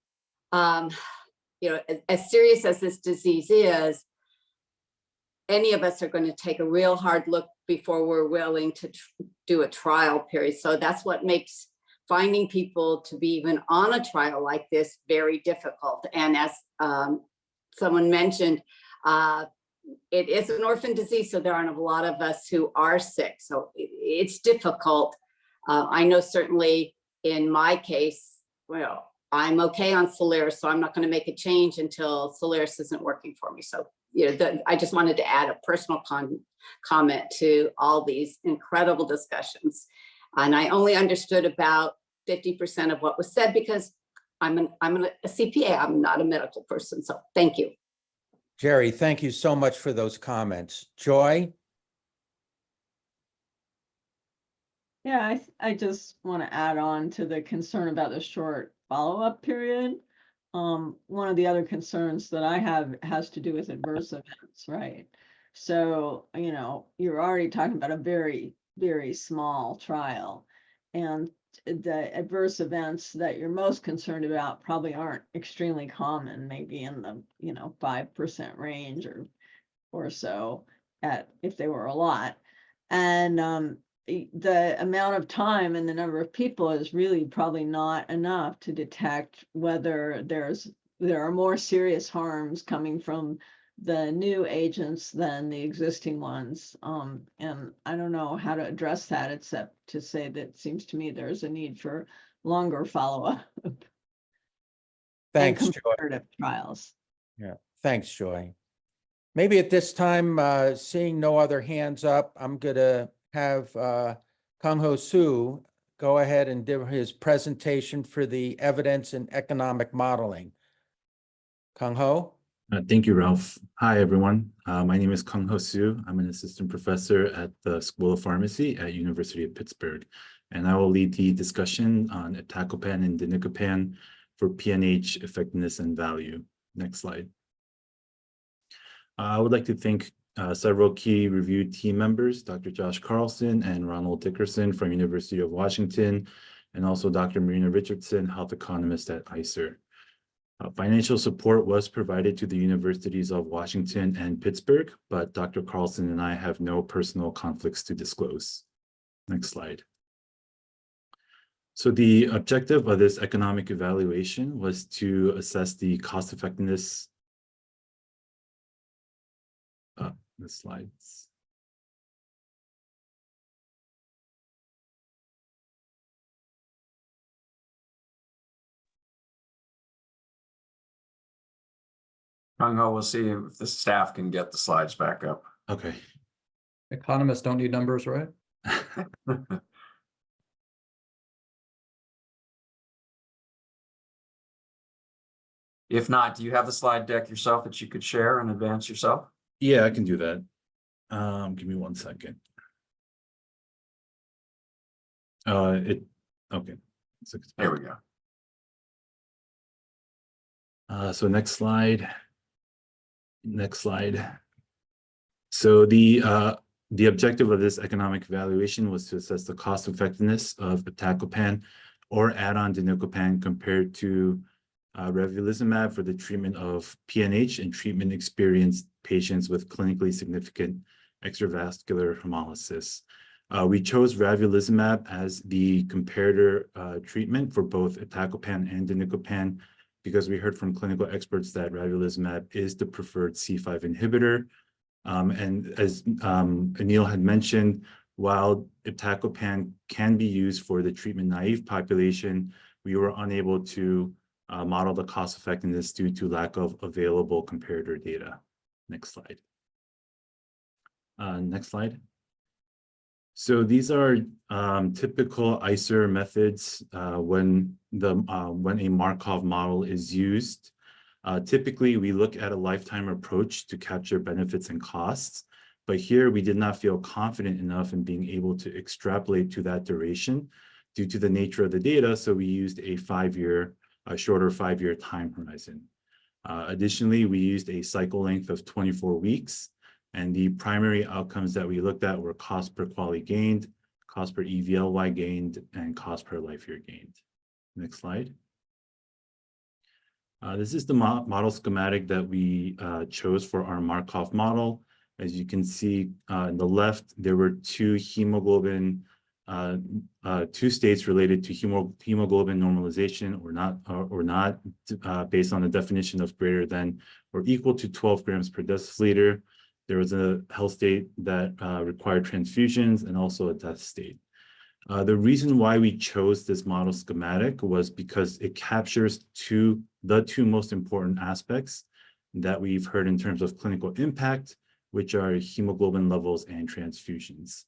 you know, as serious as this disease is, any of us are going to take a real hard look before we're willing to do a trial period. So that's what makes finding people to be even on a trial like this very difficult. And as someone mentioned, it is an orphan disease, so there aren't a lot of us who are sick. So it's difficult. I know certainly in my case, well, I'm okay on Solaris, so I'm not going to make a change until Solaris isn't working for me. So, you know, I just wanted to add a personal comment to all these incredible discussions. And I only understood about 50% of what was said because I'm a CPA. I'm not a medical person. So thank you. Jerry, thank you so much for those comments. Joy? Yeah, I just want to add on to the concern about the short follow-up period. One of the other concerns that I have has to do with adverse events, right? So, you know, you're already talking about a very, very small trial, and the adverse events that you're most concerned about probably aren't extremely common, maybe in the, you know, 5% range or so if they were a lot. And the amount of time and the number of people is really probably not enough to detect whether there are more serious harms coming from the new agents than the existing ones. And I don't know how to address that except to say that it seems to me there's a need for longer follow-up. Thanks, and Joy. comparative trials. Yeah, thanks, Joy. Maybe at this time, seeing no other hands up, I'm gonna have Kang-Ho Soo go ahead and give his presentation for the evidence and economic modeling. Kang-Ho? Thank you, Ralph. Hi, everyone. My name is Kang-Ho Soo. I'm an assistant professor at the School of Pharmacy at University of Pittsburgh, and I will lead the discussion on iptacopan and danicopan for PNH effectiveness and value. Next slide. I would like to thank several key review team members, Dr. Josh Carlson and Ronald Dickerson from University of Washington, and also Dr. Marina Richardson, health economist at ICER. Financial support was provided to the Universities of Washington and Pittsburgh, but Dr. Carlson and I have no personal conflicts to disclose. Next slide. So the objective of this economic evaluation was to assess the cost effectiveness. The slides. Kang-Ho, we'll see if the staff can get the slides back up. Okay. Economists don't need numbers, right? If not, do you have the slide deck yourself that you could share and advance yourself? Yeah, I can do that. Give me 1 second. Okay. There we go. So next slide. Next slide. So the objective of this economic evaluation was to assess the cost effectiveness of iptacopan or add-on danicopan compared to ravulizumab for the treatment of PNH and treatment-experienced patients with clinically significant extravascular hemolysis. We chose ravulizumab as the comparator treatment for both iptacopan and danicopan because we heard from clinical experts that ravulizumab is the preferred C5 inhibitor. And as Anil had mentioned, while iptacopan can be used for the treatment-naive population, we were unable to model the cost effectiveness due to lack of available comparator data. Next slide. Next slide. So these are typical ICER methods when a Markov model is used. Typically, we look at a lifetime approach to capture benefits and costs, but here we did not feel confident enough in being able to extrapolate to that duration due to the nature of the data, so we used a shorter 5-year time horizon. Additionally, we used a cycle length of 24 weeks, and the primary outcomes that we looked at were cost per quality gained, cost per EVLY gained, and cost per life year gained. Next slide. This is the model schematic that we chose for our Markov model. As you can see on the left, there were two hemoglobin, two states related to hemoglobin normalization or not, based on the definition of greater than or equal to 12 grams per deciliter. There was a health state that required transfusions and also a death state. The reason why we chose this model schematic was because it captures the two most important aspects that we've heard in terms of clinical impact, which are hemoglobin levels and transfusions.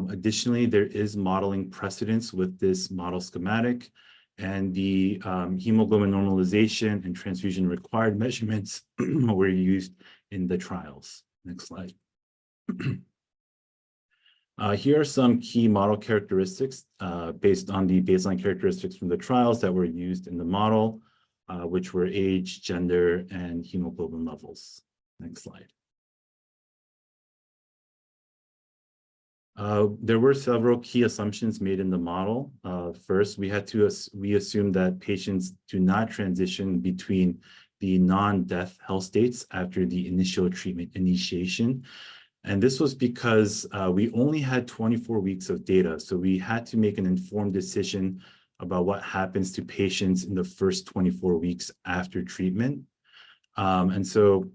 Additionally, there is modeling precedence with this model schematic, and the hemoglobin normalization and transfusion required measurements were used in the trials. Next slide. Here are some key model characteristics based on the baseline characteristics from the trials that were used in the model, which were age, gender, and hemoglobin levels. Next slide. There were several key assumptions made in the model. First, we assumed that patients do not transition between the non-death health states after the initial treatment initiation. And this was because we only had 24 weeks of data, so we had to make an informed decision about what happens to patients in the first 24 weeks after treatment. And so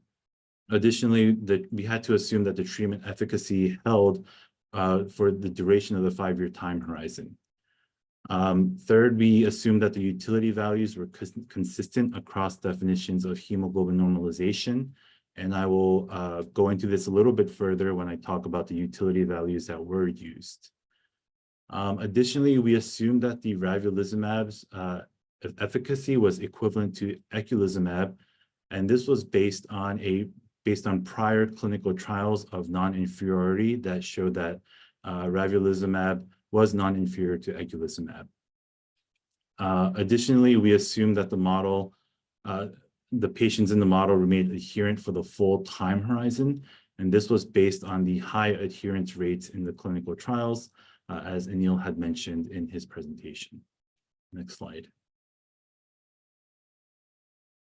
additionally, we had to assume that the treatment efficacy held for the duration of the 5-year time horizon. Third, we assumed that the utility values were consistent across definitions of hemoglobin normalization. And I will go into this a little bit further when I talk about the utility values that were used. Additionally, we assumed that the ravulizumab's efficacy was equivalent to eculizumab, and this was based on prior clinical trials of non-inferiority that showed that ravulizumab was non-inferior to eculizumab. Additionally, we assumed that the patients in the model remained adherent for the full time horizon, and this was based on the high adherence rates in the clinical trials, as Anil had mentioned in his presentation. Next slide.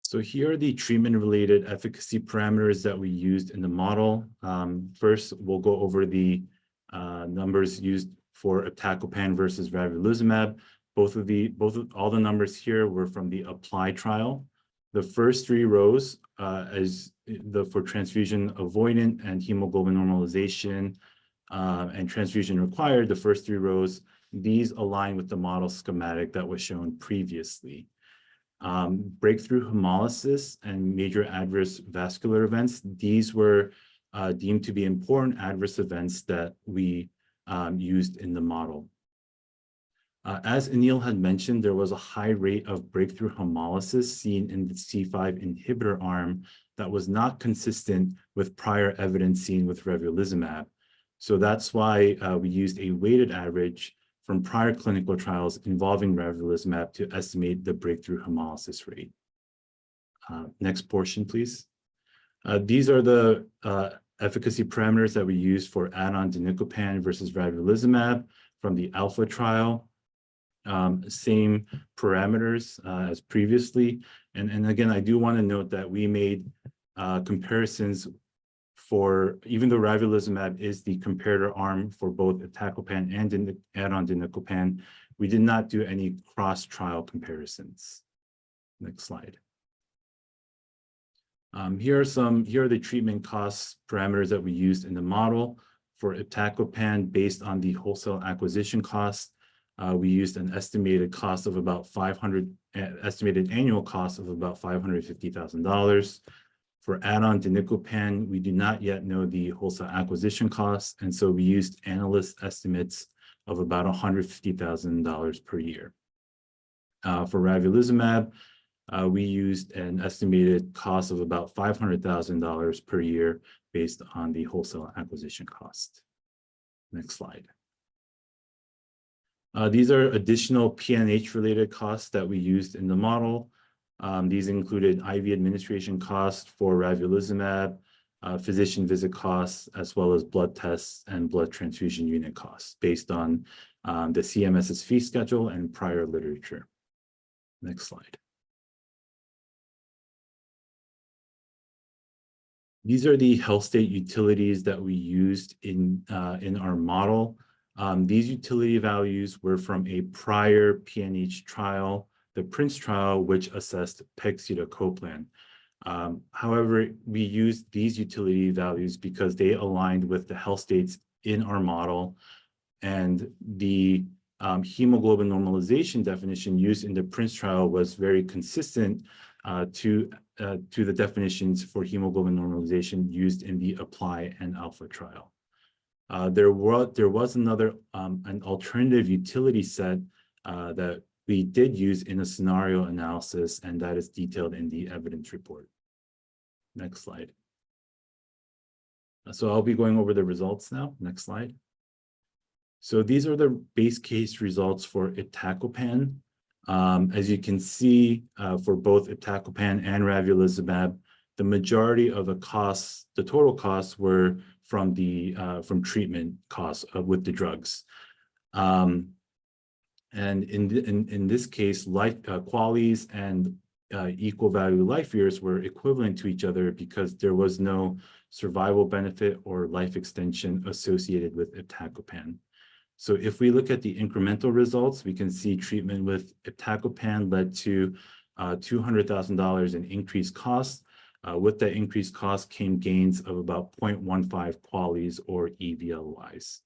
So here are the treatment-related efficacy parameters that we used in the model. First, we'll go over the numbers used for iptacopan versus ravulizumab. All the numbers here were from the APPLY trial. The first 3 rows for transfusion avoidant and hemoglobin normalization and transfusion required, the first 3 rows, these align with the model schematic that was shown previously. Breakthrough hemolysis and major adverse vascular events, these were deemed to be important adverse events that we used in the model. As Anil had mentioned, there was a high rate of breakthrough hemolysis seen in the C5 inhibitor arm that was not consistent with prior evidence seen with ravulizumab. So that's why we used a weighted average from prior clinical trials involving ravulizumab to estimate the breakthrough hemolysis rate. Next portion, please. These are the efficacy parameters that we used for add-on danicopan versus ravulizumab from the ALPHA trial. Same parameters as previously. And again, I do want to note that we made comparisons for, even though ravulizumab is the comparator arm for both iptacopan and add-on danicopan, we did not do any cross-trial comparisons. Next slide. Here are the treatment costs parameters that we used in the model. For iptacopan, based on the wholesale acquisition cost, we used an estimated cost of about estimated annual cost of about $550,000. For add-on dinicopan, we do not yet know the wholesale acquisition cost, and so we used analyst estimates of about $150,000 per year. For ravulizumab, we used an estimated cost of about $500,000 per year based on the wholesale acquisition cost. Next slide. These are additional PNH-related costs that we used in the model. These included IV administration costs for ravulizumab, physician visit costs, as well as blood tests and blood transfusion unit costs based on the CMS's fee schedule and prior literature. Next slide. These are the health state utilities that we used in our model. These utility values were from a prior PNH trial, the PRINCE trial, which assessed pegcetacoplan. However, we used these utility values because they aligned with the health states in our model, and the hemoglobin normalization definition used in the PRINCE trial was very consistent to the definitions for hemoglobin normalization used in the APPLY and ALPHA trial. There was another an alternative utility set that we did use in a scenario analysis, and that is detailed in the evidence report. Next slide. So I'll be going over the results now. Next slide. So these are the base case results for iptacopan. As you can see, for both iptacopan and ravulizumab, the majority of the costs, the total costs, were from treatment costs with the drugs. And in this case, life QALYs and equal value life years were equivalent to each other because there was no survival benefit or life extension associated with iptacopan. So if we look at the incremental results, we can see treatment with iptacopan led to $200,000 in increased costs. With that increased cost came gains of about 0.15 QALYs or EVLYs.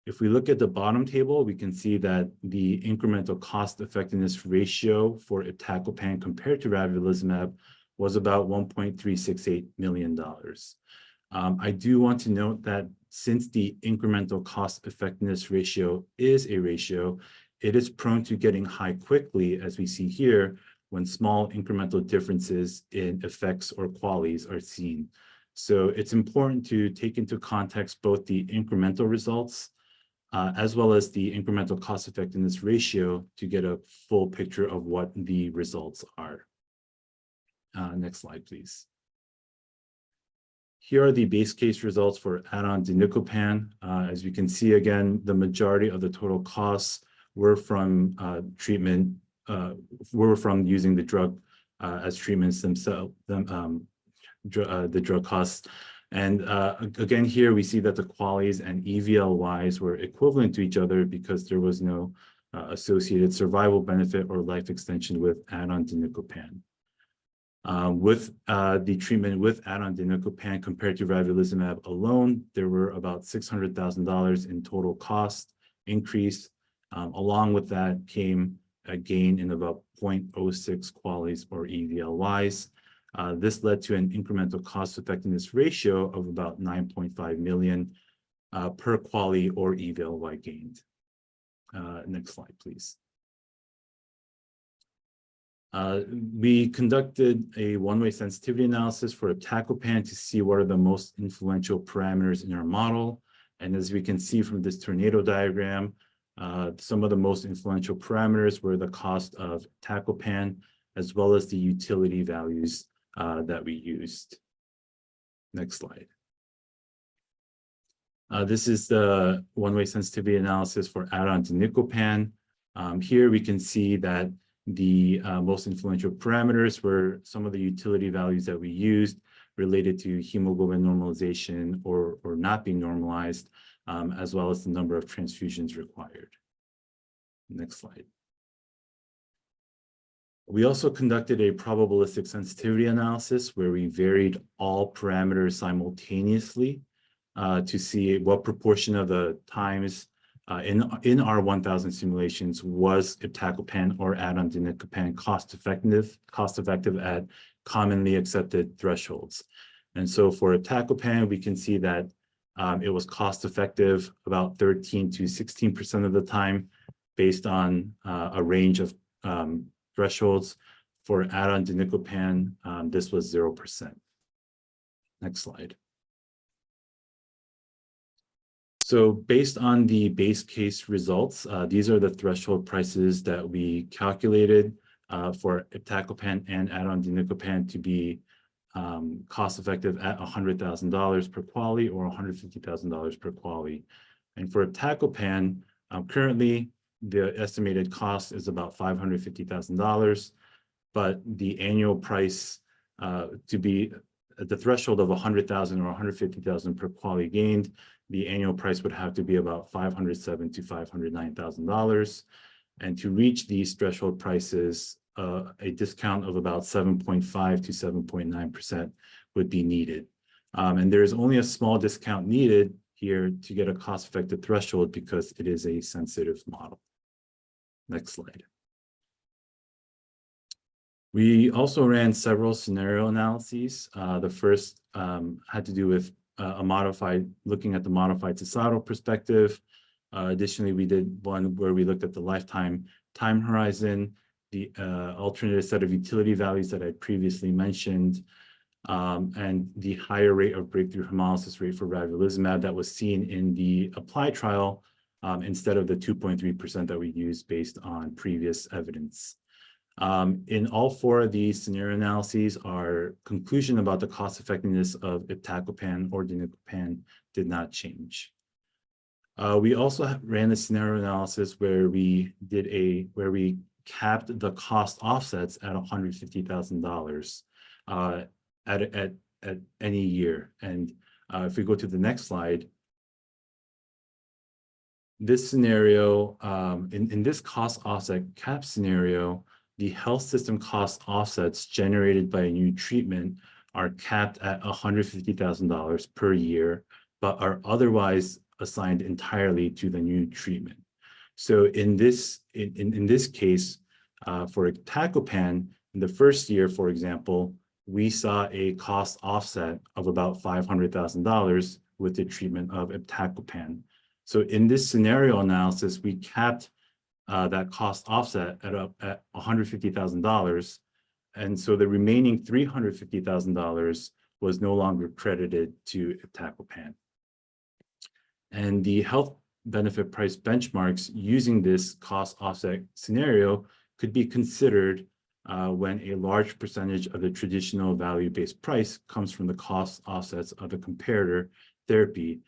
If we look at the bottom table, we can see that the incremental cost effectiveness ratio for iptacopan compared to ravulizumab was about $1.368 million. I do want to note that since the incremental cost effectiveness ratio is a ratio, it is prone to getting high quickly, as we see here, when small incremental differences in effects or QALYs are seen. So it's important to take into context both the incremental results as well as the incremental cost effectiveness ratio to get a full picture of what the results are. Next slide, please. Here are the base case results for add-on dinicopan. As you can see, again, the majority of the total costs were from using the drug as treatments themselves, the drug costs. And again, here we see that the QALYs and EVLYs were equivalent to each other because there was no associated survival benefit or life extension with add-on dinicopan. With the treatment with add-on dinicopan compared to ravulizumab alone, there were about $600,000 in total cost increase. Along with that came a gain in about 0.06 QALYs or EVLYs. This led to an incremental cost effectiveness ratio of about 9.5 million per QALY or EVLY gained. Next slide, please. We conducted a one-way sensitivity analysis for iptacopan to see what are the most influential parameters in our model. And as we can see from this tornado diagram, some of the most influential parameters were the cost of iptacopan, as well as the utility values that we used. Next slide. This is the one-way sensitivity analysis for add-on dinicopan. Here we can see that the most influential parameters were some of the utility values that we used related to hemoglobin normalization or not being normalized, as well as the number of transfusions required. Next slide. We also conducted a probabilistic sensitivity analysis where we varied all parameters simultaneously to see what proportion of the times in our 1000 simulations was iptacopan or add-on danicopan cost effective at commonly accepted thresholds. And so for iptacopan, we can see that it was cost effective about 13 to 16% of the time based on a range of thresholds. For add-on danicopan, this was 0%. Next slide. So based on the base case results, these are the threshold prices that we calculated for iptacopan and add-on danicopan to be cost effective at $100,000 per quality or $150,000 per quality. And for iptacopan, currently the estimated cost is about $550,000, but the annual price to be at the threshold of $100,000 or $150,000 per quality gained, the annual price would have to be about $507,000 to $509,000. And to reach these threshold prices, a discount of about 7.5 to 7.9% would be needed. And there is only a small discount needed here to get a cost-effective threshold because it is a sensitive model. Next slide. We also ran several scenario analyses. The first had to do with looking at the modified societal perspective. Additionally, we did one where we looked at the lifetime time horizon, the alternative set of utility values that I previously mentioned, and the higher rate of breakthrough hemolysis rate for ravulizumab that was seen in the APPLY trial instead of the 2.3% that we used based on previous evidence. In all four of these scenario analyses, our conclusion about the cost effectiveness of iptacopan or danicopan did not change. We also ran a scenario analysis where we capped the cost offsets at $150,000 at any year. And if we go to the next slide, this scenario, in this cost offset cap scenario, the health system cost offsets generated by a new treatment are capped at $150,000 per year, but are otherwise assigned entirely to the new treatment. So in this case, for iptacopan, in the first year, for example, we saw a cost offset of about $500,000 with the treatment of iptacopan. So in this scenario analysis, we capped that cost offset at $150,000. And so the remaining $350,000 was no longer credited to iptacopan. And the health benefit price benchmarks using this cost offset scenario could be considered when a large percentage of the traditional value-based price comes from the cost offsets of the comparator therapy.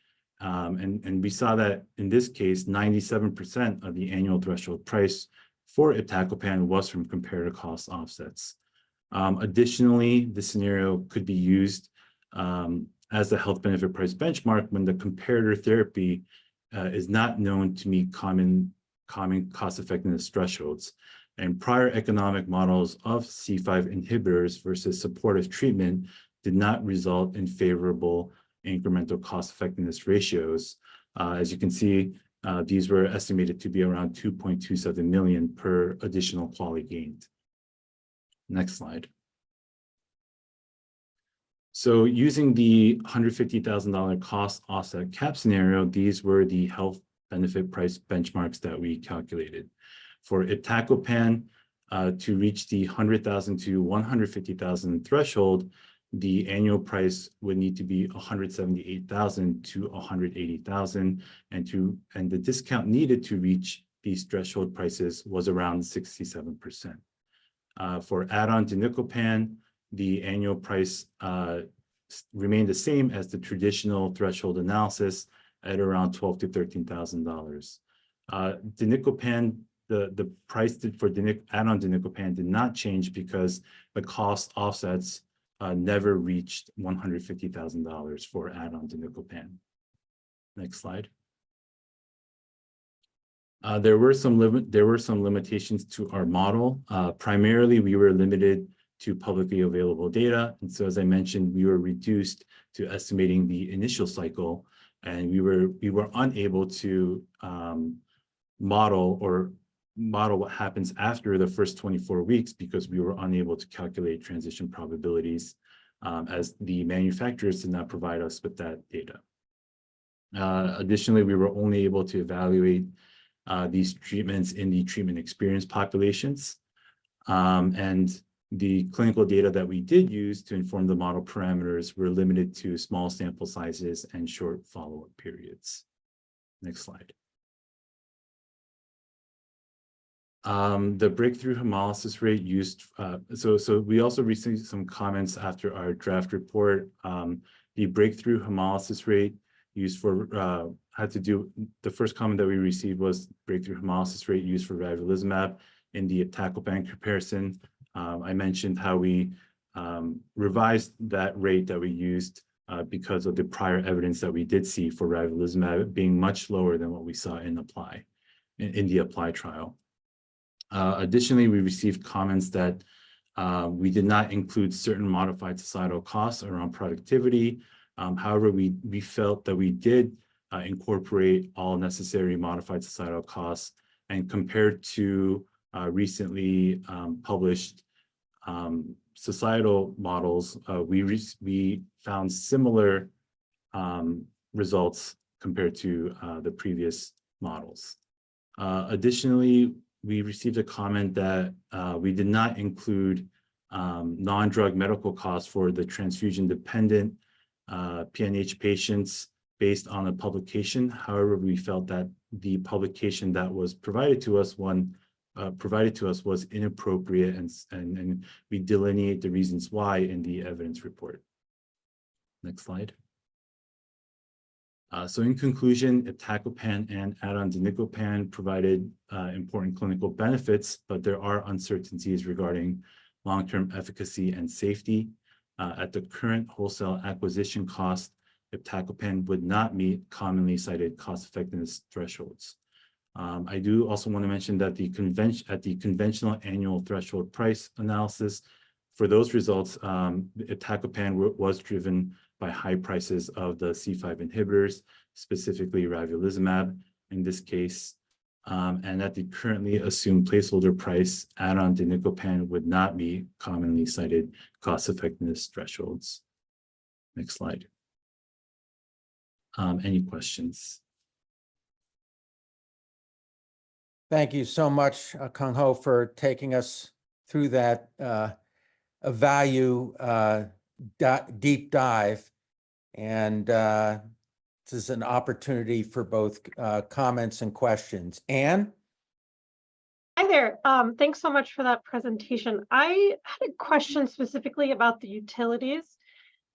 And we saw that in this case, 97% of the annual threshold price for iptacopan was from comparator cost offsets. Additionally, the scenario could be used as the health benefit price benchmark when the comparator therapy is not known to meet common cost effectiveness thresholds. And prior economic models of C5 inhibitors versus supportive treatment did not result in favorable incremental cost effectiveness ratios. As you can see, these were estimated to be around 2.27 million per additional quality gained. Next slide. So using the $150,000 cost offset cap scenario, these were the health benefit price benchmarks that we calculated. For iptacopan, to reach the 100,000 to 150,000 threshold, the annual price would need to be 178,000 to 180,000, and the discount needed to reach these threshold prices was around 67%. For add-on danicopan, the annual price remained the same as the traditional threshold analysis at around $12,000 to $13,000. Danicopan, the price for add-on danicopan did not change because the cost offsets never reached $150,000 for add-on danicopan. Next slide. There were some limitations to our model. Primarily, we were limited to publicly available data. And so, as I mentioned, we were reduced to estimating the initial cycle, and we were unable to model what happens after the first 24 weeks because we were unable to calculate transition probabilities as the manufacturers did not provide us with that data. Additionally, we were only able to evaluate these treatments in the treatment experienced populations. And the clinical data that we did use to inform the model parameters were limited to small sample sizes and short follow-up periods. Next slide. The breakthrough hemolysis rate used, so we also received some comments after our draft report. The breakthrough hemolysis rate used for, had to do, the first comment that we received was breakthrough hemolysis rate used for ravulizumab in the iptacopan comparison. I mentioned how we revised that rate that we used because of the prior evidence that we did see for ravulizumab being much lower than what we saw in the APPLY trial. Additionally, we received comments that we did not include certain modified societal costs around productivity. However, we felt that we did incorporate all necessary modified societal costs, and compared to recently published societal models, we found similar results compared to the previous models. Additionally, we received a comment that we did not include non-drug medical costs for the transfusion-dependent PNH patients based on a publication. However, we felt that the publication that was provided to us was inappropriate, and we delineate the reasons why in the evidence report. Next slide. So in conclusion, iptacopan and add-on danicopan provided important clinical benefits, but there are uncertainties regarding long-term efficacy and safety. At the current wholesale acquisition cost, iptacopan would not meet commonly cited cost-effectiveness thresholds. I do also want to mention that at the conventional annual threshold price analysis, for those results, iptacopan was driven by high prices of the C5 inhibitors, specifically ravulizumab in this case. And at the currently assumed placeholder price, add-on danicopan would not meet commonly cited cost-effectiveness thresholds. Next slide. Any questions? Thank you so much, Kung Ho, for taking us through that deep dive. And this is an opportunity for both comments and questions. Anne? Hi there. Thanks so much for that presentation. I had a question specifically about the utilities.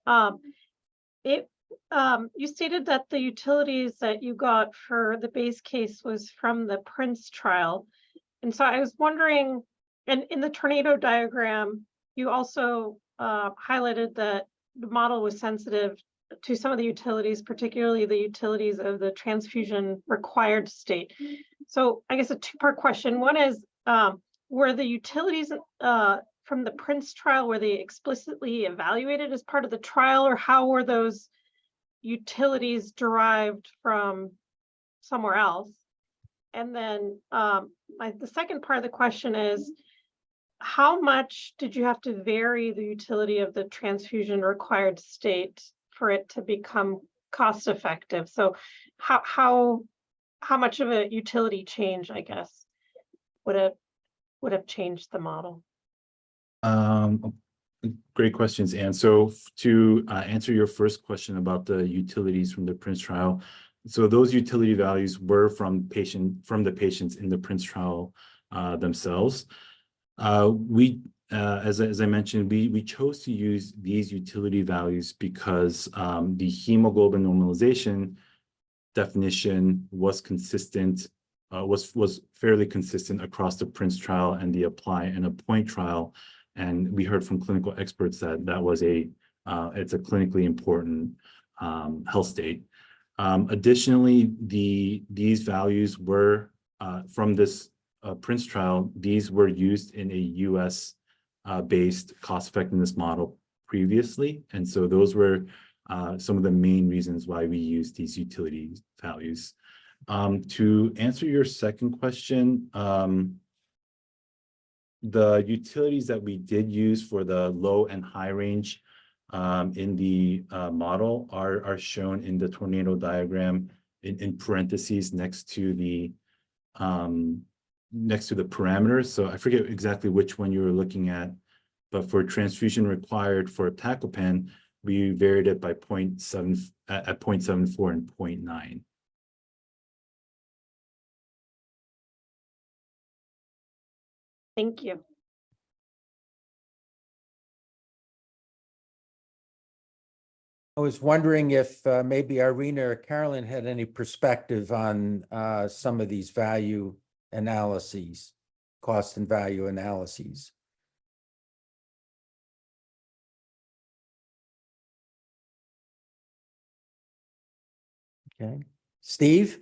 You stated that the utilities that you got for the base case was from the PRINCE trial. And so I was wondering, and in the tornado diagram, you also highlighted that the model was sensitive to some of the utilities, particularly the utilities of the transfusion required state. So I guess a two-part question. One is, were the utilities from the PRINCE trial, were they explicitly evaluated as part of the trial, or how were those utilities derived from somewhere else? And then the second part of the question is, how much did you have to vary the utility of the transfusion required state for it to become cost effective? So how much of a utility change, I guess, would have changed the model? Great questions, Anne. So to answer your first question about the utilities from the PRINCE trial, so those utility values were from the patients in the PRINCE trial themselves. As I mentioned, we chose to use these utility values because the hemoglobin normalization definition was consistent, was fairly consistent across the PRINCE trial and the APPLY and APPOINT trial. And we heard from clinical experts that it's a clinically important health state. Additionally, these values were from this Prince trial, these were used in a US based cost effectiveness model previously. And so those were some of the main reasons why we use these utility values. To answer your second question, the utilities that we did use for the low and high range in the model are shown in the tornado diagram in parentheses next to the parameters. So I forget exactly which one you were looking at, but for transfusion required for iptacopan, we varied it by 0.7 at 0.74 and 0.9. Thank you. I was wondering if maybe Irina or Carolyn had any perspective on some of these value analyses, cost and value analyses. Okay, Steve?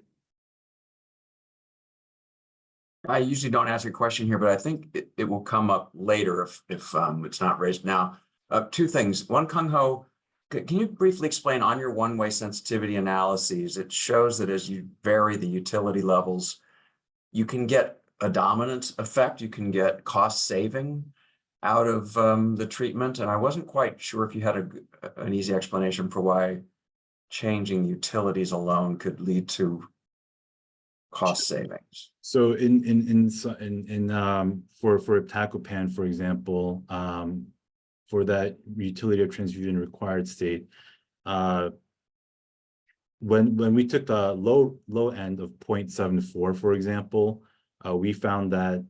I usually don't ask a question here, but I think it will come up later if it's not raised now. Two things. One, Kung Ho, can you briefly explain on your one-way sensitivity analyses? It shows that as you vary the utility levels, you can get a dominant effect. You can get cost saving out of the treatment. And I wasn't quite sure if you had an easy explanation for why changing utilities alone could lead to cost savings. So for iptacopan, for example, for that utility of transfusion required state, when we took the low end of 0.74, for example, we found that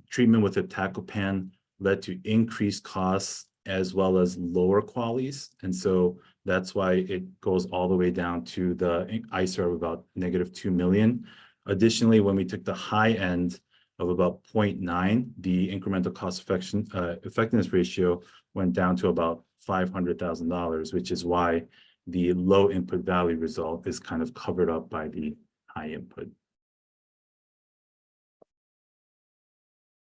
treatment with iptacopan led to increased costs as well as lower qualities. And so that's why it goes all the way down to the ICER of about -2 million. Additionally, when we took the high end of about 0.9, the incremental cost effectiveness ratio went down to about $500,000, which is why the low input value result is kind of covered up by the high input.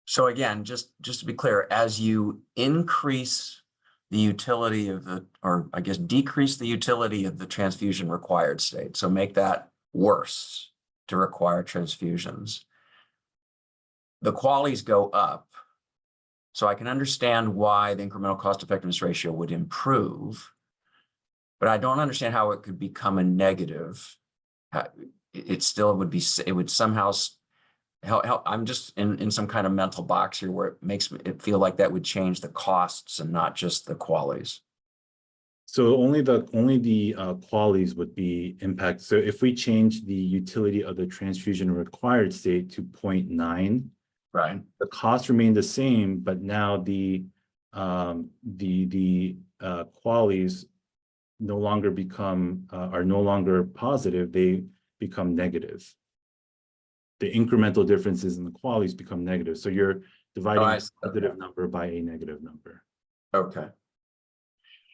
So again, just to be clear, as you increase the utility of the, or I guess decrease the utility of the transfusion required state, so make that worse to require transfusions, the qualities go up. So I can understand why the incremental cost effectiveness ratio would improve, but I don't understand how it could become a negative. It still would be, it would somehow help. I'm just in some kind of mental box here where it makes it feel like that would change the costs and not just the qualities. So only the qualities would be impacted. So if we change the utility of the transfusion required state to 0.9, right, the costs remain the same, but now the qualities no longer are no longer positive, they become negative. The incremental differences in the qualities become negative. So you're dividing a positive number by a negative number. Okay.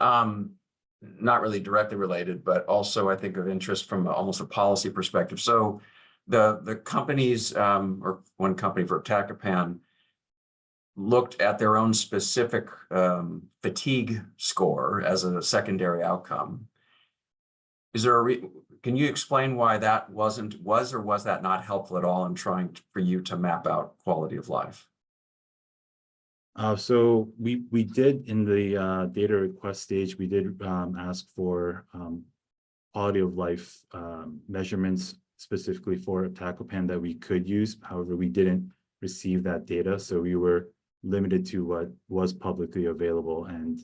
Not really directly related, but also I think of interest from almost a policy perspective. So the companies, or one company for iptacopan, looked at their own specific fatigue score as a secondary outcome. Is there can you explain why that was or was that not helpful at all in trying for you to map out quality of life? So we did in the data request stage, we did ask for quality of life measurements specifically for iptacopan that we could use. However, we didn't receive that data, so we were limited to what was publicly available, and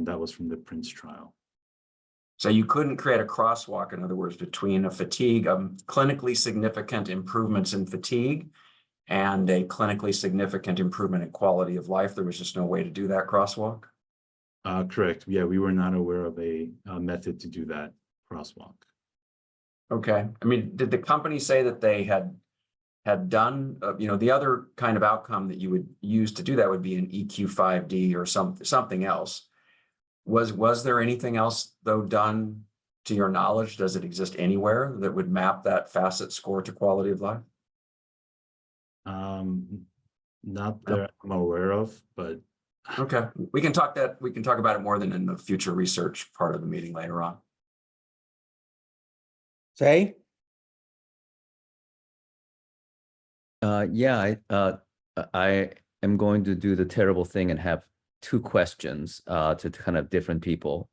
that was from the Prince trial. So you couldn't create a crosswalk, in other words, between a fatigue, clinically significant improvements in fatigue and a clinically significant improvement in quality of life. There was just no way to do that crosswalk? Correct. Yeah, we were not aware of a method to do that crosswalk. Okay. I mean, did the company say that they had done, the other kind of outcome that you would use to do that would be an EQ5D or something else. Was there anything else though done to your knowledge, does it exist anywhere that would map that facet score to quality of life? Not that I'm aware of, but Okay, we can talk about it more than in the future research part of the meeting later on. Say? Yeah, I am going to do the terrible thing and have two questions to kind of different people.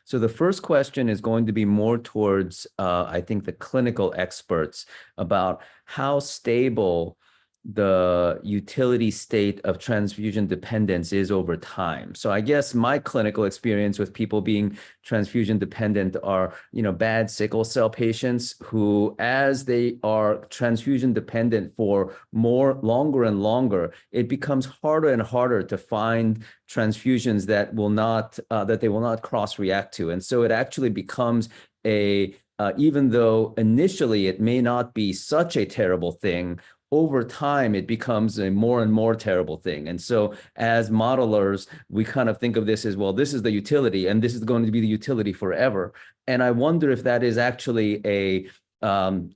So the first question is going to be more towards, I think, the clinical experts about how stable the utility state of transfusion dependence is over time. So I guess my clinical experience with people being transfusion dependent are, bad sickle cell patients who, as they are transfusion dependent for longer and longer, it becomes harder and harder to find transfusions that they will not cross-react to. And so it actually becomes even though initially it may not be such a terrible thing, over time, it becomes a more and more terrible thing. And so as modelers, we kind of think of this as, well, this is the utility, and this is going to be the utility forever. And I wonder if that is actually a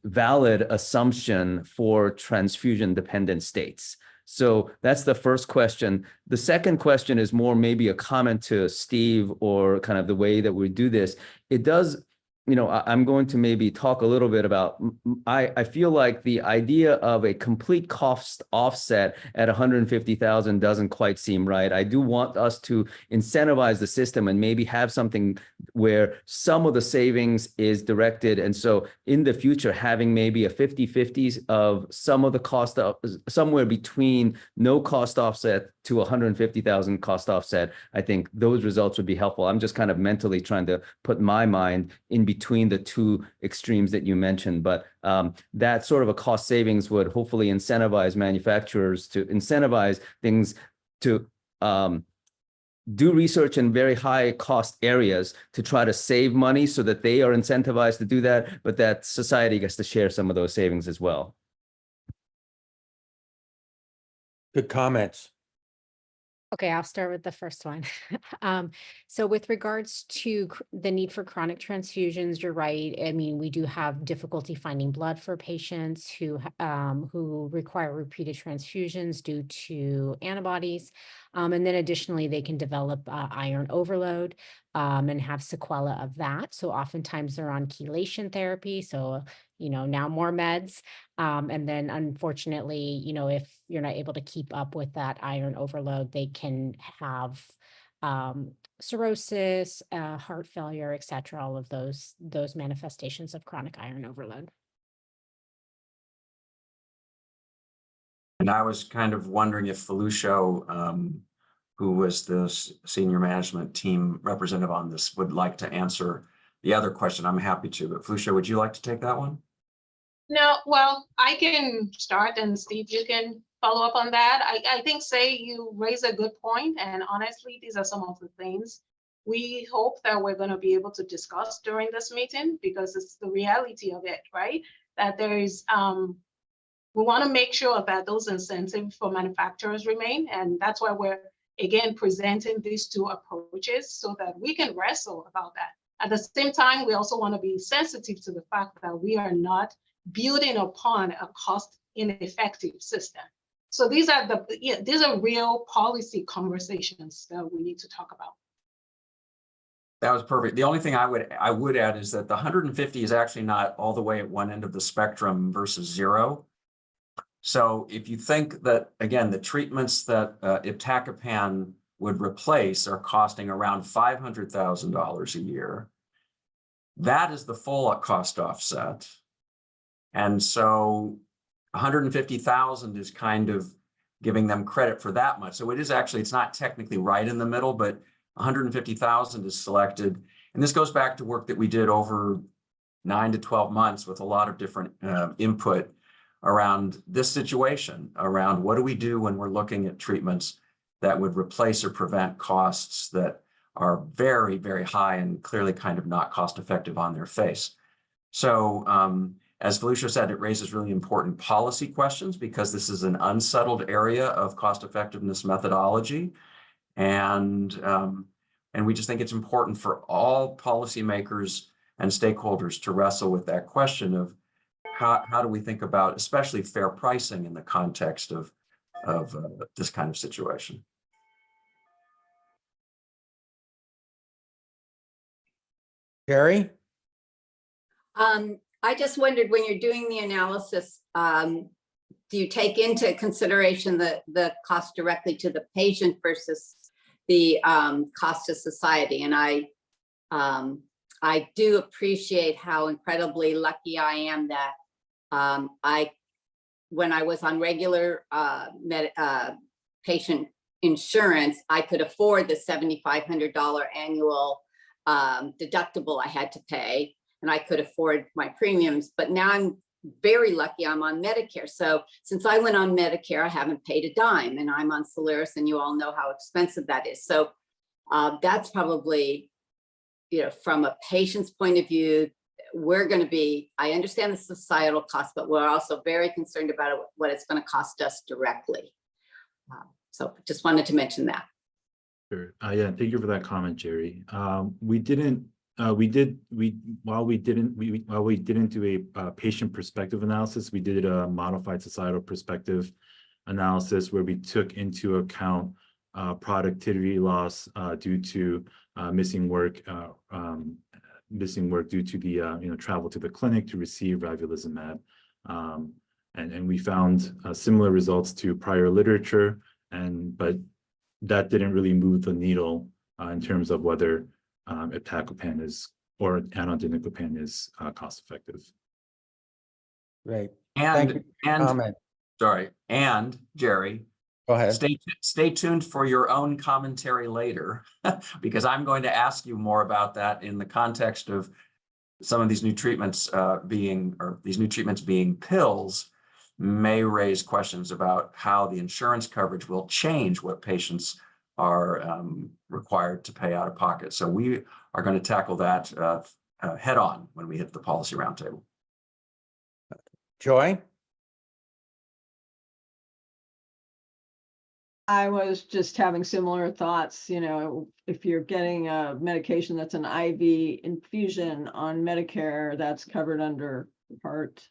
valid assumption for transfusion-dependent states. So that's the first question. The second question is more maybe a comment to Steve or kind of the way that we do this. It does, I'm going to maybe talk a little bit about, I feel like the idea of a complete cost offset at 150,000 doesn't quite seem right. I do want us to incentivize the system and maybe have something where some of the savings is directed. And so in the future, having maybe a 50-50 of some of the cost of somewhere between no cost offset to 150,000 cost offset, I think those results would be helpful. I'm just kind of mentally trying to put my mind in between the two extremes that you mentioned, but that sort of a cost savings would hopefully incentivize manufacturers to incentivize things to do research in very high cost areas to try to save money so that they are incentivized to do that, but that society gets to share some of those savings as well. Good comments. Okay, I'll start with the first one. So with regards to the need for chronic transfusions, you're right. I mean, we do have difficulty finding blood for patients who require repeated transfusions due to antibodies. And then additionally, they can develop iron overload and have sequelae of that. So oftentimes they're on chelation therapy. So, now more meds. And then unfortunately, if you're not able to keep up with that iron overload, they can have cirrhosis, heart failure, et cetera, all of those manifestations of chronic iron overload. And I was kind of wondering if Felucio, who was the senior management team representative on this, would like to answer the other question. I'm happy to, but Felucio, would you like to take that one? No, well, I can start, and Steve, you can follow up on that. I think, you raise a good point, and honestly, these are some of the things we hope that we're going to be able to discuss during this meeting, because it's the reality of it, right? That there is, we want to make sure that those incentives for manufacturers remain, and that's why we're, again, presenting these two approaches so that we can wrestle about that. At the same time, we also want to be sensitive to the fact that we are not building upon a cost ineffective system. So these are real policy conversations that we need to talk about. That was perfect. The only thing I would add is that the 150 is actually not all the way at one end of the spectrum versus 0. So if you think that, again, the treatments that iptacopan would replace are costing around $500,000 a year, that is the full cost offset. And so 150,000 is kind of giving them credit for that much. So it is actually, it's not technically right in the middle, but 150,000 is selected. And this goes back to work that we did over 9 to 12 months with a lot of different input around this situation, around what do we do when we're looking at treatments that would replace or prevent costs that are very, very high and clearly kind of not cost effective on their face. So as Felucio said, it raises really important policy questions because this is an unsettled area of cost effectiveness methodology. And we just think it's important for all policymakers and stakeholders to wrestle with that question of how do we think about especially fair pricing in the context of this kind of situation. Jerry? I just wondered, when you're doing the analysis, do you take into consideration the cost directly to the patient versus the cost to society? And I do appreciate how incredibly lucky I am that when I was on regular patient insurance, I could afford the $7,500 annual deductible I had to pay, and I could afford my premiums. But now I'm very lucky I'm on Medicare. So since I went on Medicare, I haven't paid a dime, and I'm on Solaris, and you all know how expensive that is. So that's probably, you know, from a patient's point of view, we're going to be, I understand the societal cost, but we're also very concerned about what it's going to cost us directly. So just wanted to mention that. Sure. Yeah, thank you for that comment, Jerry. While we didn't do a patient perspective analysis, we did a modified societal perspective analysis where we took into account productivity loss due to missing work due to the travel to the clinic to receive ravulizumab, and we found similar results to prior literature, but that didn't really move the needle in terms of whether iptacopan or anondinocopan is cost effective. Great. Thank you for your comment. Sorry, and Jerry, go ahead. Stay tuned for your own commentary later, because I'm going to ask you more about that in the context of some of these new treatments being pills may raise questions about how the insurance coverage will change what patients are required to pay out of pocket. So we are going to tackle that head on when we hit the policy roundtable. Joy? I was just having similar thoughts. You know, if you're getting a medication that's an IV infusion on Medicare, that's covered under Part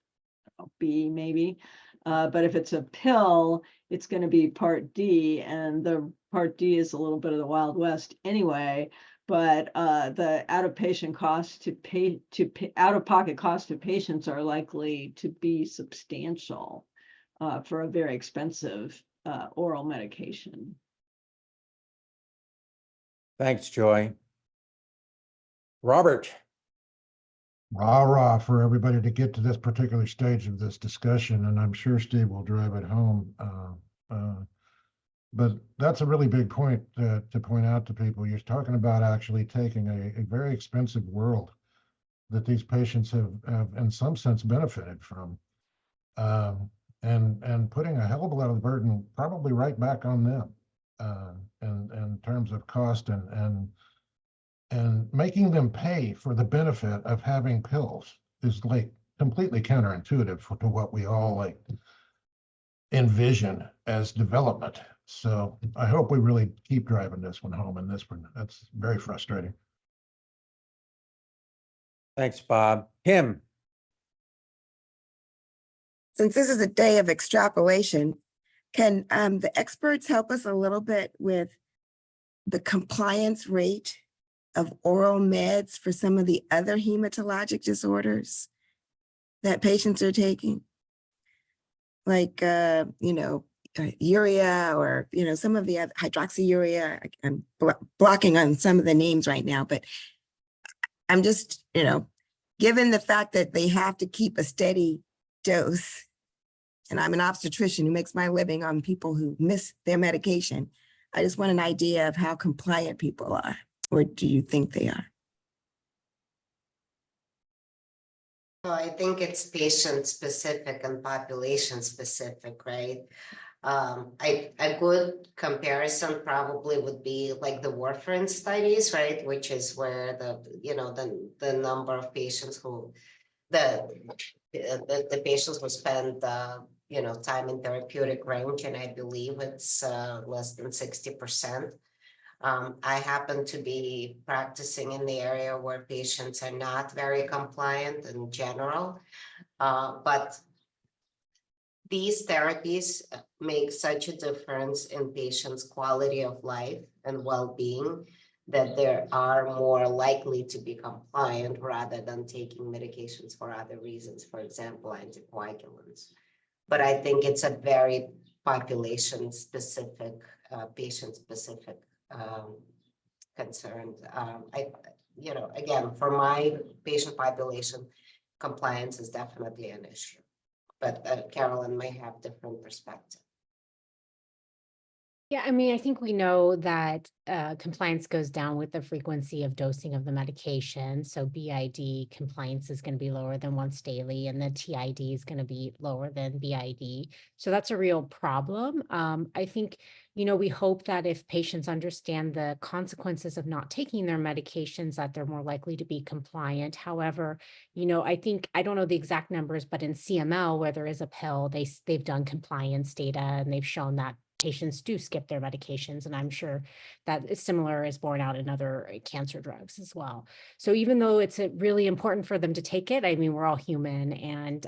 B, maybe. But if it's a pill, it's going to be Part D, and the Part D is a little bit of the Wild West anyway. But the out-of-pocket cost to patients are likely to be substantial for a very expensive oral medication. Thanks, Joy. Robert? Rah for everybody to get to this particular stage of this discussion, and I'm sure Steve will drive it home. But that's a really big point to point out to people. You're talking about actually taking a very expensive world that these patients have in some sense benefited from, and putting a hell of a lot of the burden probably right back on them in terms of cost and making them pay for the benefit of having pills is like completely counterintuitive to what we all like envision as development. So I hope we really keep driving this one home, and this one, that's very frustrating. Thanks, Bob. Kim? Since this is a day of extrapolation, can the experts help us a little bit with the compliance rate of oral meds for some of the other hematologic disorders that patients are taking? Like, urea, or, some of the other hydroxyurea. I'm blocking on some of the names right now, but I'm just, given the fact that they have to keep a steady dose, and I'm an obstetrician who makes my living on people who miss their medication, I just want an idea of how compliant people are, or do you think they are? Well, I think it's patient specific and population specific, right? A good comparison probably would be like the warfarin studies, right? Which is where the number of patients who the patients who spend time in therapeutic range, and I believe it's less than 60%. I happen to be practicing in the area where patients are not very compliant in general, but these therapies make such a difference in patients' quality of life and well-being that they are more likely to be compliant rather than taking medications for other reasons, for example, anticoagulants. But I think it's a very population-specific, patient-specific concern. Again, for my patient population, compliance is definitely an issue. But Carolyn may have different perspective. Yeah, I mean, I think we know that compliance goes down with the frequency of dosing of the medication. So BID compliance is going to be lower than once daily, and the TID is going to be lower than BID. So that's a real problem. I think, we hope that if patients understand the consequences of not taking their medications, that they're more likely to be compliant. However, I think, I don't know the exact numbers, but in CML, where there is a pill, they've done compliance data and they've shown that patients do skip their medications. And I'm sure that is similar is borne out in other cancer drugs as well. So even though it's really important for them to take it, I mean, we're all human, and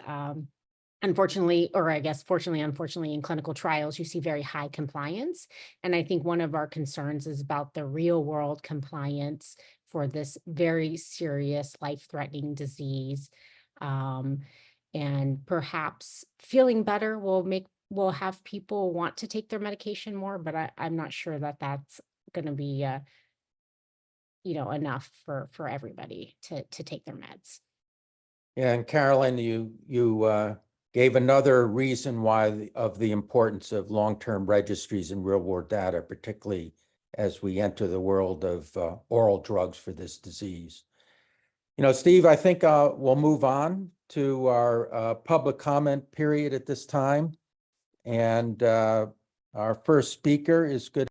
unfortunately, or I guess fortunately, unfortunately, in clinical trials, you see very high compliance. And I think one of our concerns is about the real world compliance for this very serious life-threatening disease. And perhaps feeling better will have people want to take their medication more, but I'm not sure that that's going to be, enough for everybody to take their meds. Yeah, and Carolyn, you gave another reason why of the importance of long-term registries and real-world data, particularly as we enter the world of oral drugs for this disease. Steve, I think we'll move on to our public comment period at this time. And our first speaker is good.